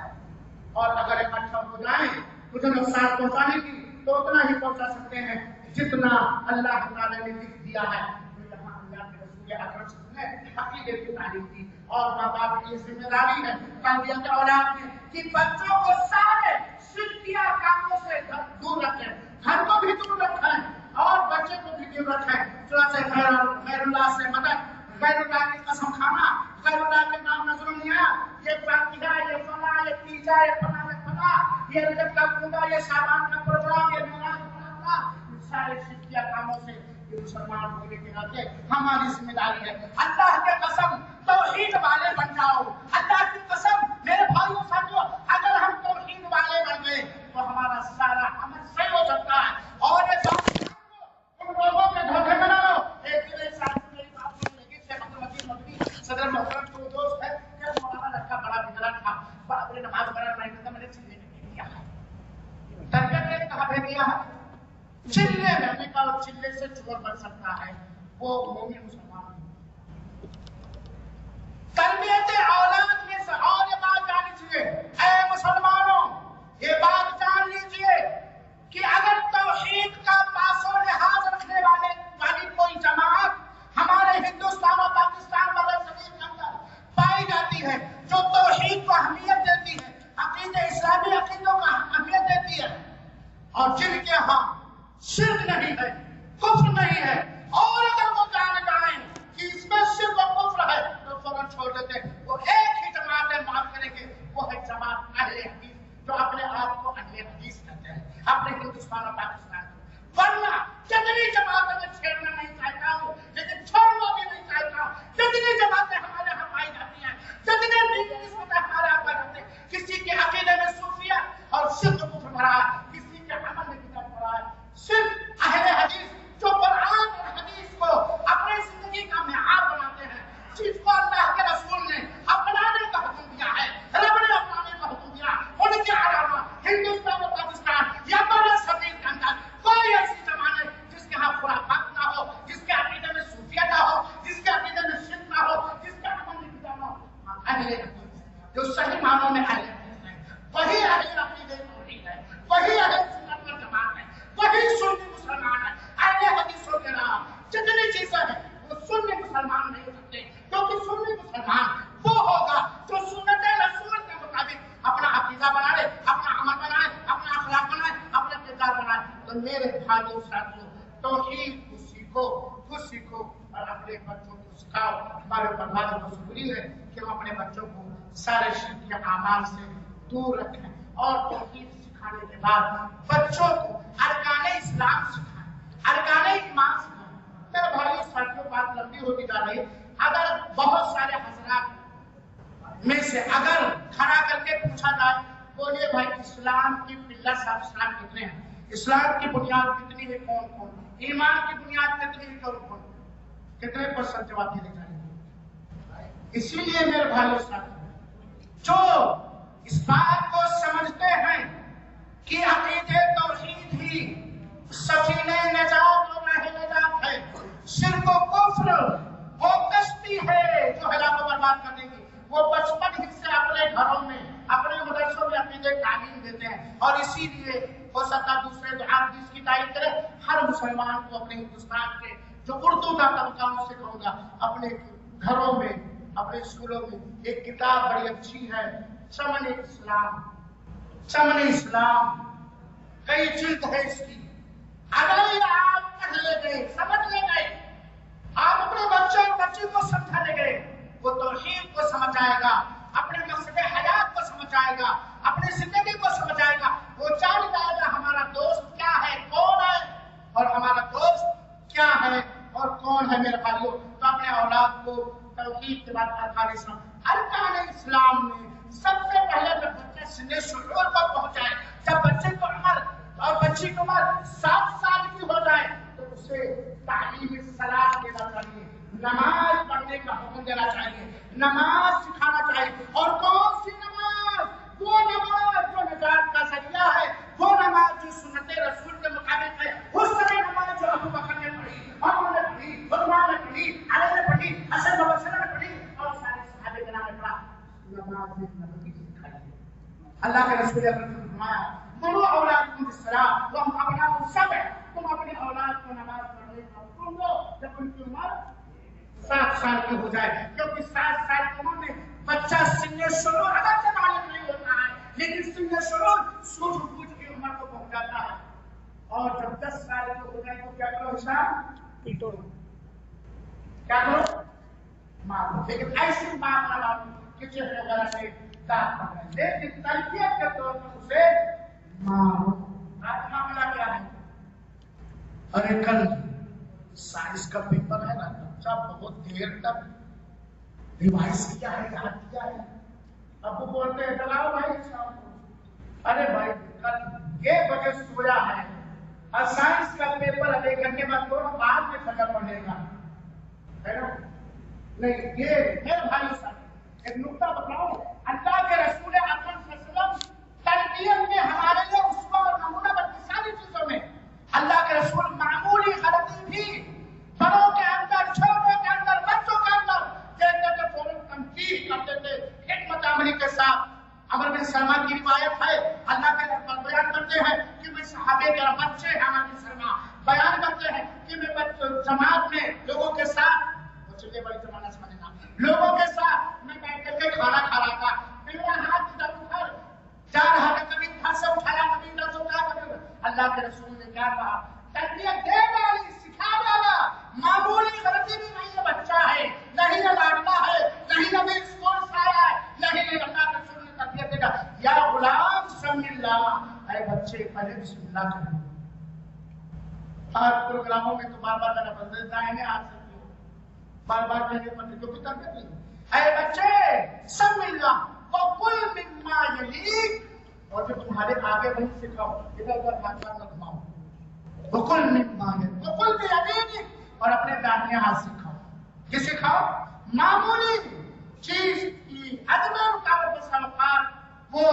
Speaker 2: اور اگر اکٹھا ہو جائیں تجھے نقصان پہنچانے کی تو اتنا ہی پہنچا سکتے ہیں جتنا اللہ تعالیٰ نے لکھ دیا ہے. یہاں اللہ کے رسول اکرم صلی اللہ علیہ وسلم نے عقیدے کی تعلیم دی. اور ماں باپ کی ذمہ داری ہے تربیت اولاد میں کہ بچوں کو سارے شرکیہ کاموں سے دور رکھیں. گھر کو بھی دور رکھیں اور بچے کو بھی دور رکھیں. چنانچہ غیر اللہ سے مدد، غیر اللہ کی قسم کھانا، غیر اللہ کے نام نظر لیا، یہ فاتحہ، یہ فلاں، یہ تیجا، یہ فلاں، یہ فلاں، یہ رجب کا پوجا، یہ شعبان کا پروگرام، یہ میلاد کا پروگرام، سارے شرکیہ کاموں سے یہ مسلمان ہونے کے ناطے ہماری ذمہ داری ہے. اللہ کے قسم توحید والے بن جاؤ. اللہ کی قسم میرے بھائیوں ساتھیوں, اگر ہم توحید والے بن گئے تو ہمارا سارا عمل صحیح ہو سکتا ہے. اور یہ بات ان لوگوں کے دھوکے میں نہ رہو. ایک دن ایک ساتھی میری بات سن لگی, شیخ عبدالمجید مدنی صدر محترم کو دوست ہے کہ مولانا لڑکا بڑا بگڑا تھا, اپنے نماز پڑھا نہیں تھا, میں نے چلے نہیں دیا ہے. تربیت نے کہاں پہ دیا ہے؟ چلے رہنے کا, اور چلے سے چور بن سکتا ہے وہ مومن مسلمان. تربیت اولاد میں سے اور یہ بات جان لیجیے اے مسلمانوں, یہ بات جان لیجیے کہ اگر توحید کا پاس و لحاظ رکھنے والی کوئی جماعت ہمارے ہندوستان اور پاکستان والے زمین کے اندر پائی جاتی ہے جو توحید کو اہمیت دیتی ہے, عقیدے اسلامی عقیدوں کو اہمیت دیتی ہے, اور جن کے ہاں شرک نہیں ہے, کفر نہیں ہے, اور اگر وہ جان جائیں کہ اس میں شرک و کفر ہے تو فوراً چھوڑ دیتے. وہ ایک ہی جماعت ہے, معاف کریں گے, وہ ہے جماعت اہل حدیث, جو اپنے آپ کو اہل حدیث کہتے ہیں اپنے ہندوستان اور پاکستان کو. ورنہ جتنی جماعتیں میں چھیڑنا نہیں چاہتا ہوں, لیکن چھوڑنا بھی نہیں چاہتا ہوں, جتنی جماعتیں ہمارے یہاں پائی جاتی ہیں, جتنے نسبتیں ہمارے یہاں پائی جاتی ہیں, کسی کے عقیدے میں صوفیہ اور شرک و کفر بھرا ہے, کسی کے عمل میں بدعت بھرا ہے. صرف اہل حدیث جو قرآن اور حدیث کو اپنی زندگی کا معیار بناتے ہیں, جس کو اللہ کے رسول نے اپنانے کا حکم دیا ہے, رب نے اپنانے کا حکم دیا, ان کے علاوہ ہندوستان اور پاکستان یا بر صغیر کے اندر کوئی ایسی جماعت نہیں جس کے ہاں خرافات نہ ہو, جس کے عقیدے میں صوفیہ نہ ہو, جس کے عقیدے میں شرک نہ ہو, جس کے عمل میں بدعت نہ ہو. اہل حدیث جو صحیح معنوں میں اہل حدیث ہیں, وہی اہل عقیدے توحید ہے, وہی اہل سنت والجماعت ہے, وہی سنی مسلمان ہے. اہل حدیثوں کے نام جتنی چیزیں ہیں وہ سنی مسلمان نہیں سکتے, کیونکہ سنی مسلمان وہ ہوگا جو سنت رسول کے مطابق اپنا عقیدہ بنائے, اپنا عمل بنائے, اپنا اخلاق بنائے, اپنا کردار بنائے. تو میرے بھائیوں ساتھیوں, توحید کو سیکھو, خود سیکھو اور اپنے بچوں کو سکھاؤ. ہمارے اوپر واجب و ضروری ہے کہ ہم اپنے بچوں کو سارے شرک کے اعمال سے دور رکھیں, اور توحید سکھانے کے بعد بچوں کو ارکان اسلام سکھائیں, ارکان ایمان سکھائیں. میرے بھائیوں ساتھیوں, بات لمبی ہوتی جا رہی. اگر بہت سارے حضرات میں سے اگر کھڑا کر کے پوچھا جائے, بولیے بھائی اسلام کی پلر صاحب اسلام کتنے ہیں, اسلام کی بنیاد کتنی ہے, کون کون, ایمان کی بنیاد کتنی ہے, کون کون, کتنے پرسنٹ جواب دینے جائیں گے. اسی لیے میرے بھائیوں ساتھیوں, جو اس بات کو سمجھتے ہیں کہ عقیدے توحید ہی سفینہ نجات اور راہ نجات ہے, شرک و کفر وہ کشتی ہے جو ہلاک و برباد کر دے گی, وہ بچپن ہی سے اپنے گھروں میں, اپنے مدرسوں میں عقیدے تعلیم دیتے ہیں. اور اسی لیے ہو سکتا دوسرے حدیث کی تعریف کرے, ہر مسلمان کو اپنے ہندوستان کے جو اردو کا طبقہ سے کہوں گا, اپنے گھروں میں, اپنے اسکولوں میں ایک کتاب بڑی اچھی ہے, سنیں اسلام, سنیں اسلام, کئی جلد ہے اس کی. اگر یہ آپ پڑھ لے گئے, سمجھ لے گئے, آپ اپنے بچے اور بچی کو سمجھا لے گئے, وہ توحید کو سمجھ آئے گا, اپنے مقصد حیات کو سمجھ آئے گا, اپنی زندگی کو سمجھ آئے گا, وہ جان جائے گا ہمارا دوست کیا ہے, کون ہے, اور ہمارا دوست کیا ہے اور کون ہے. میرے بھائیوں, تو اپنے اولاد کو توحید کے بعد ارکان اسلام میں سب سے پہلے جب بچے سن شعور پر پہنچائے, جب بچے کو عمر اور بچی کی عمر 7 سال کی ہو جائے تو اسے تعلیم صلاح دینا چاہیے, نماز پڑھنے کا حکم دینا چاہیے, نماز سکھانا چاہیے. اور کون سی نماز, وہ نماز جو نجات کا ذریعہ ہے, وہ نماز جو سنت رسول کے مطابق ہے, اس طرح نماز جو ابو بکر نے پڑھی, عمر نے پڑھی, عثمان نے پڑھی, علی نے پڑھی, حسن بصری نے پڑھی, اور سارے صحابہ کرام نے پڑھا. نماز میں نبی سکھائی. اللہ کے رسول اکرم نے فرمایا, مرو اولادکم بالصلاۃ وهم ابناء 7, تم اپنی اولاد کو نماز پڑھنے کا حکم دو جب ان کی عمر 7 سال کی ہو جائے, کیونکہ 7 سال کی عمر میں بچہ سن شعور اگر سے معلوم نہیں ہوتا ہے, لیکن سن شعور سوچ بوجھ کی عمر کو پہنچ جاتا ہے. اور جب 10 سال کی ہو جائے تو کیا کرو, حساب پیٹو, کیا کرو, مارو. لیکن ایسی بات نہ لاؤ کہ چہرے وغیرہ سے داغ پڑ جائے, لیکن تربیت کے طور پر اسے مارو. آج معاملہ کیا ہے, ارے کل سائنس کا پیپر ہے نا، بچہ بہت دیر تک ریوائز کیا ہے، یاد کیا ہے، اب وہ بولتے ہیں چلاؤ بھائی شام کو، ارے بھائی کل 1 بجے سویا ہے اور سائنس کا پیپر 1 گھنٹے بعد تھوڑا بعد میں ختم پڑھے گا، ہے نا؟ نہیں، یہ میرے بھائی صاحب ایک نقطہ بتاؤ، اللہ کے رسول اکرم صلی اللہ علیہ وسلم تربیت میں ہمارے لیے اسوہ اور نمونہ بنتی ساری چیزوں میں، اللہ کے رسول معمولی غلطی بھی بڑوں کے اندر، چھوٹوں کے اندر، بچوں کے اندر کہتے تھے، فوراً تنقید کرتے تھے حکمت عملی کے ساتھ۔ عمر بن سلمان کی روایت ہے، اللہ کے رسول بیان کرتے ہیں کہ میں صحابے کے بچے ہیں، عمر بن سلمان بیان کرتے ہیں کہ میں جماعت میں لوگوں کے ساتھ، چلیے بڑی زمانہ سمجھنا، لوگوں کے ساتھ میں بیٹھ کر کے کھانا کھا رہا تھا، میرا ہاتھ ادھر ادھر جا رہا تھا، کبھی ادھر سے اٹھایا، کبھی ادھر سے اٹھایا، کبھی اللہ کے رسول نے کیا کہا، تربیت دے ڈالی، سکھا ڈالا، معمولی غلطی بھی نہیں، یہ بچہ ہے، نہیں یہ لاڈلا ہے، نہیں ابھی اسکول سے آیا ہے، نہیں اللہ کے رسول نے تربیت دے ڈالا، یا غلام سم اللہ، اے بچے پہلے بسم اللہ کرو۔ آج پروگراموں میں تو بار بار گانا بن دیتا ہے، آ سکتے ہو بار بار کہنے پڑتے کیونکہ تربیت نہیں، اے بچے سم اللہ وَقُلْ مِمَّا يَلِيكَ، اور جو تمہارے آگے نہیں سکھاؤ، ادھر ادھر ہاتھ نہ گھماؤ، وَقُلْ مِمَّا يَلِيكَ وَقُلْ بِيَمِينِكَ، اور اپنے داہنے ہاتھ سکھاؤ، یہ سکھاؤ معمولی چیز کی عدم رکاوٹ کے سبب وہ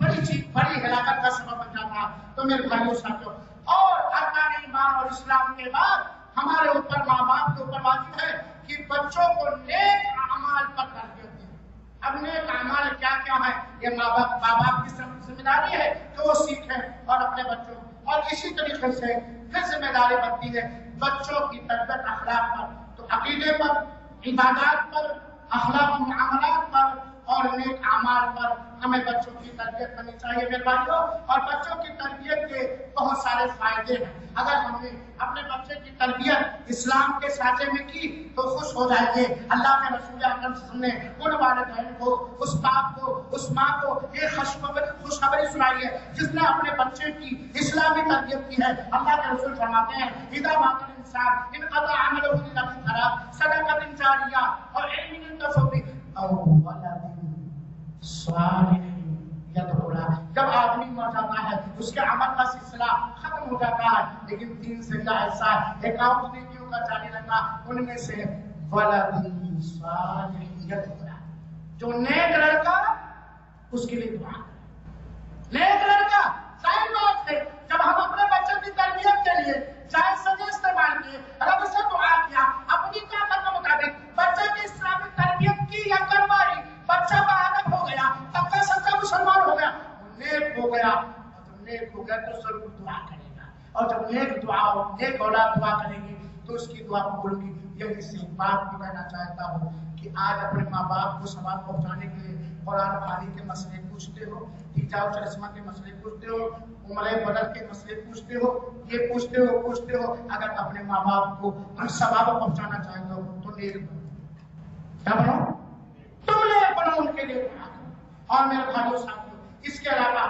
Speaker 2: بڑی چیز، بڑی ہلاکت کا سبب بن جاتا۔ تو میرے بھائیوں ساتھیوں، اور ارکان ایمان اور اسلام کے بعد ہمارے اوپر، ماں باپ کے اوپر واجب ہے کہ بچوں کو نیک اعمال پر تربیت دیں۔ اب نیک اعمال کیا کیا ہے، یہ ماں باپ کی ذمہ داری ہے کہ وہ سیکھیں اور اپنے بچوں، اور اسی طریقے سے پھر ذمہ داری بنتی ہے بچوں کی تربیت اخلاق پر، تو عقیدے پر، عبادات پر، اخلاق و معاملات پر اور نیک اعمال پر ہمیں بچوں کی تربیت کرنی چاہیے میرے بھائیوں۔ اور بچوں کی تربیت کے بہت سارے فائدے ہیں، اگر ہم نے اپنے بچے کی تربیت اسلام کے سانچے میں کی تو خوش ہو جائیں گے۔ اللہ کے رسول اکرم صلی اللہ علیہ وسلم نے ان والدین کو، اس باپ کو، اس ماں کو ایک خوشخبری سنائی ہے جس نے اپنے بچے کی اسلامی تربیت کی ہے۔ اللہ کے رسول فرماتے ہیں، اذا مات الانسان انقطع عمله الا من ثلاث، صدقۃ جاریہ اور علم ينتفع به او ولد صالح یدعو له۔ جب آدمی مر جاتا ہے اس کے عمل کا سلسلہ ختم ہو جاتا ہے، لیکن 3 زندہ ایسا ہے، اکاؤنٹ نیکیوں کا جاری رہتا، ان میں سے ولد صالح یدعو له، جو نیک لڑکا اس کے لیے دعا کرے۔ نیک لڑکا ظاہر بات ہے، جب ہم اپنے بچے کی تربیت کے لیے جائز سجے استعمال کیے، رب سے دعا کیا، اپنی طاقت کے مطابق بچے کی اسلامی تربیت کی یا کروائی، بچہ باادب ہو گیا، پکا سچا مسلمان ہو گیا، نیک ہو گیا، اور جب نیک ہو گیا تو ضرور دعا کرے گا، اور جب نیک اولاد دعا کرے گی تو اس کی دعا قبول ہوگی۔ یہی سے بات بھی کہنا چاہتا ہوں کہ آج اپنے ماں باپ کو ثواب پہنچانے کے لیے قرآن پانی کے مسئلے پوچھتے ہو، حجاب چشمہ کے مسئلے پوچھتے ہو، عمرے بدل کے مسئلے پوچھتے ہو، یہ پوچھتے ہو، اگر اپنے ماں باپ کو ثواب پہنچانا چاہتے ہو تو نیک بنو، کیا بنو؟ تم نیک بنو، ان کے لیے دعا کرو۔ اور میرے بھائیوں ساتھیوں، اس کے علاوہ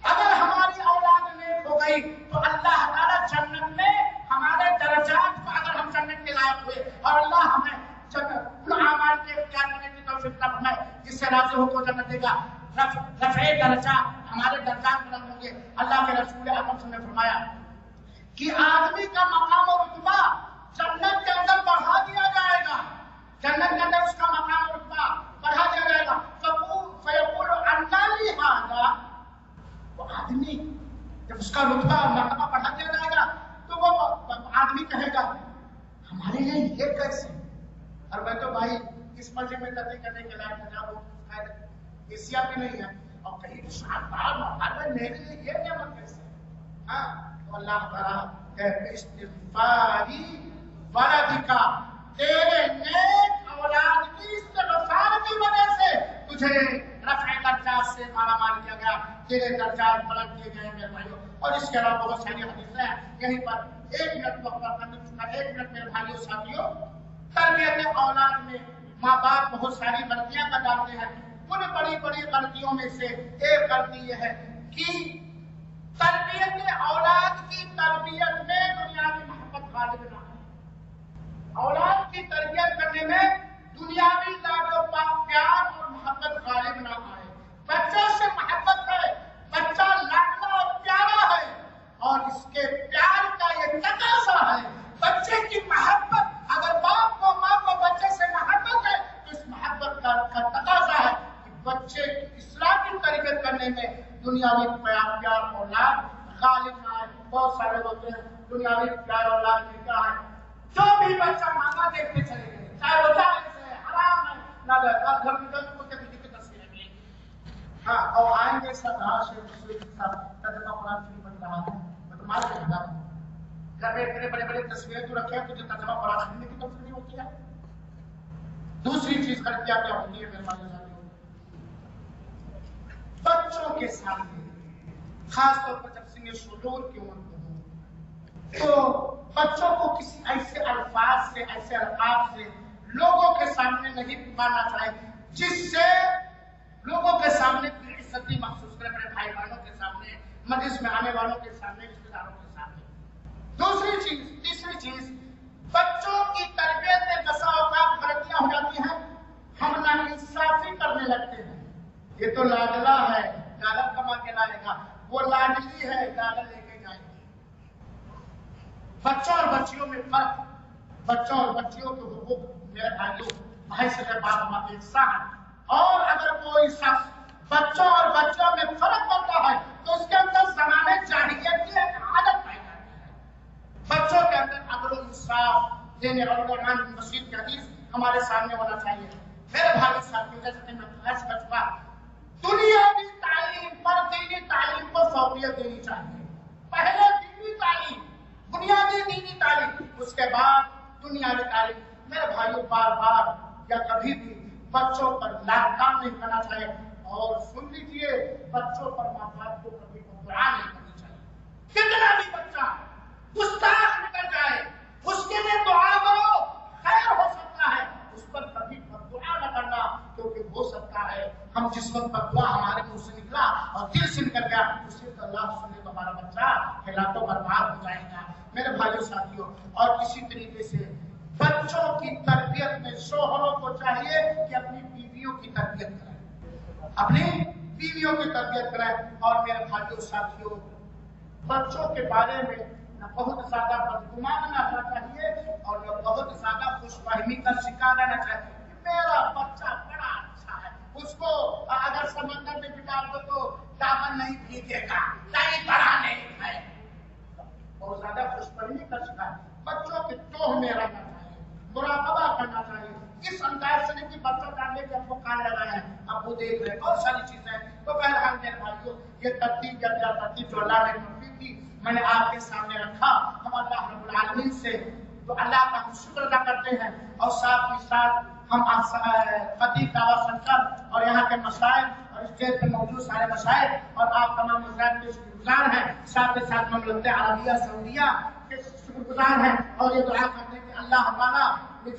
Speaker 2: اگر ہماری اولاد نیک ہو گئی تو اللہ تعالیٰ جنت میں ہمارے درجات کو، اگر ہم جنت کے لائق ہوئے اور اللہ ہمیں ان اعمال کے اختیار کرنے کی توفیق عطا فرمائے جس سے راضی ہو کو جنت دے گا، رفع درجات، ہمارے درجات بلند ہوں گے۔ اللہ کے رسول اکرم صلی اللہ علیہ وسلم نے فرمایا کہ آدمی کا مقام و رتبہ جنت کے اندر بڑھا دیا جائے گا، جنت کے اندر اس کا مقام و رتبہ بڑھا دیا جائے گا۔ فیقول انا لی ھذا، وہ آدمی جب اس کا رتبہ اور مرتبہ بڑھا دیا جائے گا تو وہ آدمی کہے گا ہمارے لیے یہ کیسے؟ اور میں تو بھائی اس مسئلے میں تحقیق کرنے کے لائق حجاب ایشیا بھی نہیں ہے، اور کہیں سات بار میرے لیے یہ نعمت کیسے؟ ہاں، تو اللہ تعالیٰ کہتے استغفاری ولدکا، تیرے نیک اولاد کی استغفار کی وجہ سے تجھے رفع درجات سے مالا مال کیا گیا، تیرے درجات بلند کیے گئے میرے بھائیوں۔ اور اس کے علاوہ بہت ساری حدیثیں ہیں، یہیں پر 1 منٹ وقت کرنے چکا، 1 منٹ میرے بھائیوں ساتھیوں۔ تربیت اولاد میں ماں باپ بہت ساری غلطیاں کر ڈالتے ہیں، ان بڑی بڑی غلطیوں میں سے ایک غلطی یہ ہے کہ تربیت اولاد کی تربیت میں دنیاوی محبت غالب نہ ہے۔ اولاد کی تربیت کرنے میں دنیاوی لاڈ و پیار اور محبت غالب نہ آئے. بچے سے محبت ہے, بچہ لاڈلا اور پیارا ہے, اور اس کے پیار کا یہ تقاضا ہے. بچے کی محبت, اگر باپ کو ماں کو بچے سے محبت ہے تو اس محبت کا تقاضا ہے کہ بچے کی اسلامی تربیت کرنے میں دنیاوی پیار اولاد غالب نہ آئے. بہت سارے ہوتے ہیں دنیاوی پیار اولاد میں کیا ہے, جو بھی بچہ مانگا دیکھتے چلے گئے, چاہے وہ جائز ہے, حرام ہے, نہ گھر میں کی تصویریں ملیں. ہاں, اور آئیں گے سب رہا سے ترجمہ قرآن شریف بن رہا ہے, میں تو مار کے بتا دوں گھر میں اتنے بڑے بڑے تصویریں تو رکھے ہیں, تجھے ترجمہ قرآن شریف کی تصویر نہیں ہوتی ہے. دوسری چیز غلطیاں کیا ہوتی ہے میرے بھائیو ساتھیوں, بچوں کے سامنے خاص طور پر جب سن شعور کی عمر تو بچوں کو کسی ایسے الفاظ سے, ایسے القاب سے لوگوں کے سامنے نہیں پکارنا چاہیے جس سے لوگوں کے سامنے بے عزتی محسوس کرے, اپنے بھائی بہنوں کے سامنے, مجلس میں آنے والوں کے سامنے, رشتے داروں کے سامنے. تیسری چیز بچوں کی تربیت میں بسا اوقات غلطیاں ہو جاتی ہیں, ہم ناانصافی کرنے لگتے ہیں. یہ تو لاڈلا ہے, ڈالر کما کے لائے گا, وہ لاڈلی ہے, ڈالر لے کے جائیں گے. بچوں اور بچیوں میں فرق, بچوں اور بچیوں کے حقوق میرے بھائیوں حیثیت باپ ماں یکساں ہے. اور اگر کوئی شخص بچوں اور بچیوں میں فرق کرتا ہے تو اس کے اندر زمانے جاہلیت کی ایک عادت پائی جاتی ہے. بچوں کے اندر عدل و انصاف دینے اور الرحمن کی مسجد کی حدیث ہمارے سامنے ہونا چاہیے. میرے بھائی ساتھیوں, جیسے کہ میں خاص کر چکا, دنیاوی تعلیم پر دینی تعلیم کو فوقیت دینی چاہیے. پہلے دینی تعلیم, بنیادی دینی تعلیم, اس کے بعد دنیاوی تعلیم. میرے بھائیوں, بار بار یا کبھی بھی بچوں پر لاکام نہیں کرنا چاہیے. اور سن لیجیے, بچوں پر ماں باپ کو کبھی دعا نہیں کرنی چاہیے. کتنا بھی بچہ گستاخ نکل جائے اس کے لیے دعا کرو, خیر ہو سکتا ہے. اس پر کبھی دعا نہ کرنا, کیونکہ ہو سکتا ہے ہم جس وقت پر دعا ہمارے منہ سے نکلا اور دل سے نکل گیا, اسے تو اللہ سنے تو ہمارا بچہ ہلاکو برباد ہو جائے گا. میرے بھائیوں ساتھیوں, اور اسی طریقے سے بچوں کی تربیت میں شوہروں کو چاہیے کہ اپنی بیویوں کی تربیت کریں, اپنی بیویوں کی تربیت کریں. اور میرے بھائیوں ساتھیوں, بچوں کے بارے میں نہ بہت زیادہ بدگمان رہنا چاہیے اور نہ بہت زیادہ خوش فہمی کا شکار رہنا چاہیے. میرا بچہ بڑا اچھا ہے, اس کو اگر سمندر میں بٹا دو تو دامن نہیں بھیگے گا, نہیں بڑا نہیں ہے. بہت زیادہ خوش فہمی کا شکار. بچوں کے ٹوہ میں رہنا چاہیے, مراقبہ کرنا چاہیے. اس انداز سے نہیں کہ بچہ جاننے کے ابو کان لگائے ہیں, ابو دیکھ رہے, بہت ساری چیزیں ہیں. تو بہرحال میرے بھائیوں, یہ ترتیب یا ترتیب جو اللہ نے نصیب کی میں نے آپ کے سامنے رکھا. ہم اللہ رب العالمین سے تو اللہ کا ہم شکر ادا کرتے ہیں, اور ساتھ ہی ساتھ ہم قطیف دعویٰ سینٹر اور یہاں کے مشائخ اور اسٹیج پہ موجود سارے مشائخ اور آپ تمام حضرات کے شکر گزار ہیں. ساتھ ہی ساتھ مملکت عربیہ سعودیہ کے شکر گزار ہیں, اور یہ دعا کرتے ہیں کہ اللہ تعالیٰ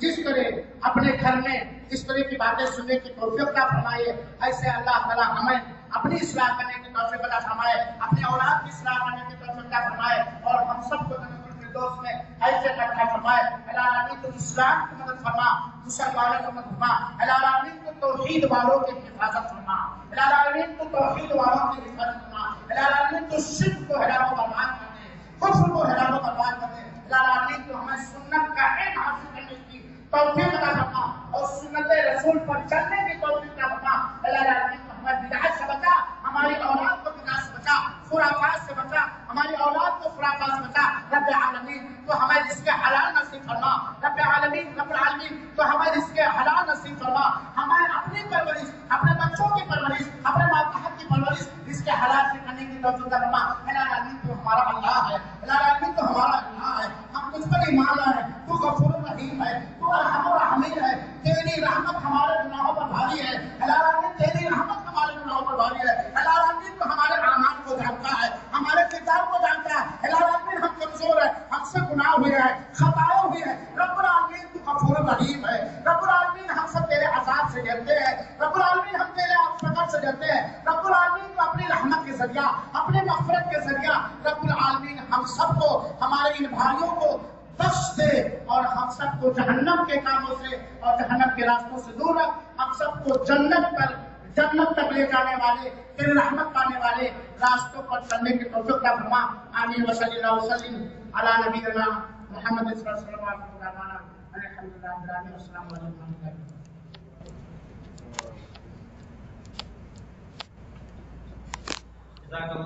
Speaker 2: جس طرح اپنے گھر میں اس طرح کی باتیں سننے کی توفیق عطا فرمائے, ایسے اللہ تعالیٰ ہمیں اپنی اصلاح کرنے کی توفیق عطا فرمائے, اپنے اولاد کی اصلاح کرنے کی توفیق عطا فرمائے, اور ہم سب کو دوست میں ایسے رکھا فرمائے. العالمین تو اسلام کی مدد فرما, مسلمانوں کی مدد فرما. العالمین تو توحید والوں کی حفاظت فرما. العالمین تو توحید والوں کی حفاظت فرما. العالمین تو شرک کو ہلاک و برباد کر دے, کفر کو ہلاک و برباد کر دے. العالمین تو ہمیں سنت کا علم حاصل کرنے کی توفیق عطا فرما اور سنت رسول پر چلنے کی توفیق عطا فرما. العالمین تو ہمیں بدعت سے بچا, ہماری اولاد کو بدعت سے بچا, خرافات سے بچا, ہماری اولاد کو خرافات سے بچا. رب العالمین تو ہمیں رزق حلال نصیب فرما. رب العالمین تو ہمیں رزق حلال نصیب فرما. ہمیں اپنی پرورش, اپنے بچوں کی پرورش, اپنے ماتحت کی پرورش رزق حلال سے کرنے کی توفیق فرما. العالمین تو ہمارا اللہ ہے, العالمین تو ہمارا اللہ ہے. ہم تجھ پر ایمان لائے, تو غفور رحیم ہے, تو ارحم الراحمین ہے. تیری رحمت ہمارے گناہوں پر بھاری ہے. العالمین تیری رحمت ہمارے گناہوں پر بھاری ہے. العالمین تو ہمارے اعمال کو جانتا ہے, ہمارے کردار کو جانتا ہے. العالمین ہم کمزور ہیں, ہم سے گناہ ہوئے ہیں, خطائیں ہوئی ہیں. رب العالمین تو غفور رحیم ہے. رب العالمین ہم سب تیرے عذاب سے ڈرتے ہیں. رب العالمین ہم تیرے فقر سے ڈرتے ہیں. رب العالمین تو اپنی رحمت کے ذریعہ, اپنے مغفرت کے ذریعہ رب العالمین ہم سب کو, ہمارے ان بھائیوں کو بخش دے اور ہم سب کو جہنم کاموں سے اور جہنم کے راستوں سے دور رکھ. ہم سب کو جنت تک لے جانے والے، تیری رحمت پانے والے راستوں پر چلنے کی توفیق عطا فرما. آمین. وصلی اللہ وسلم علی نبینا محمد صلی اللہ علیہ وسلم. الحمدللہ رب العالمین. السلام علیکم ورحمۃ اللہ.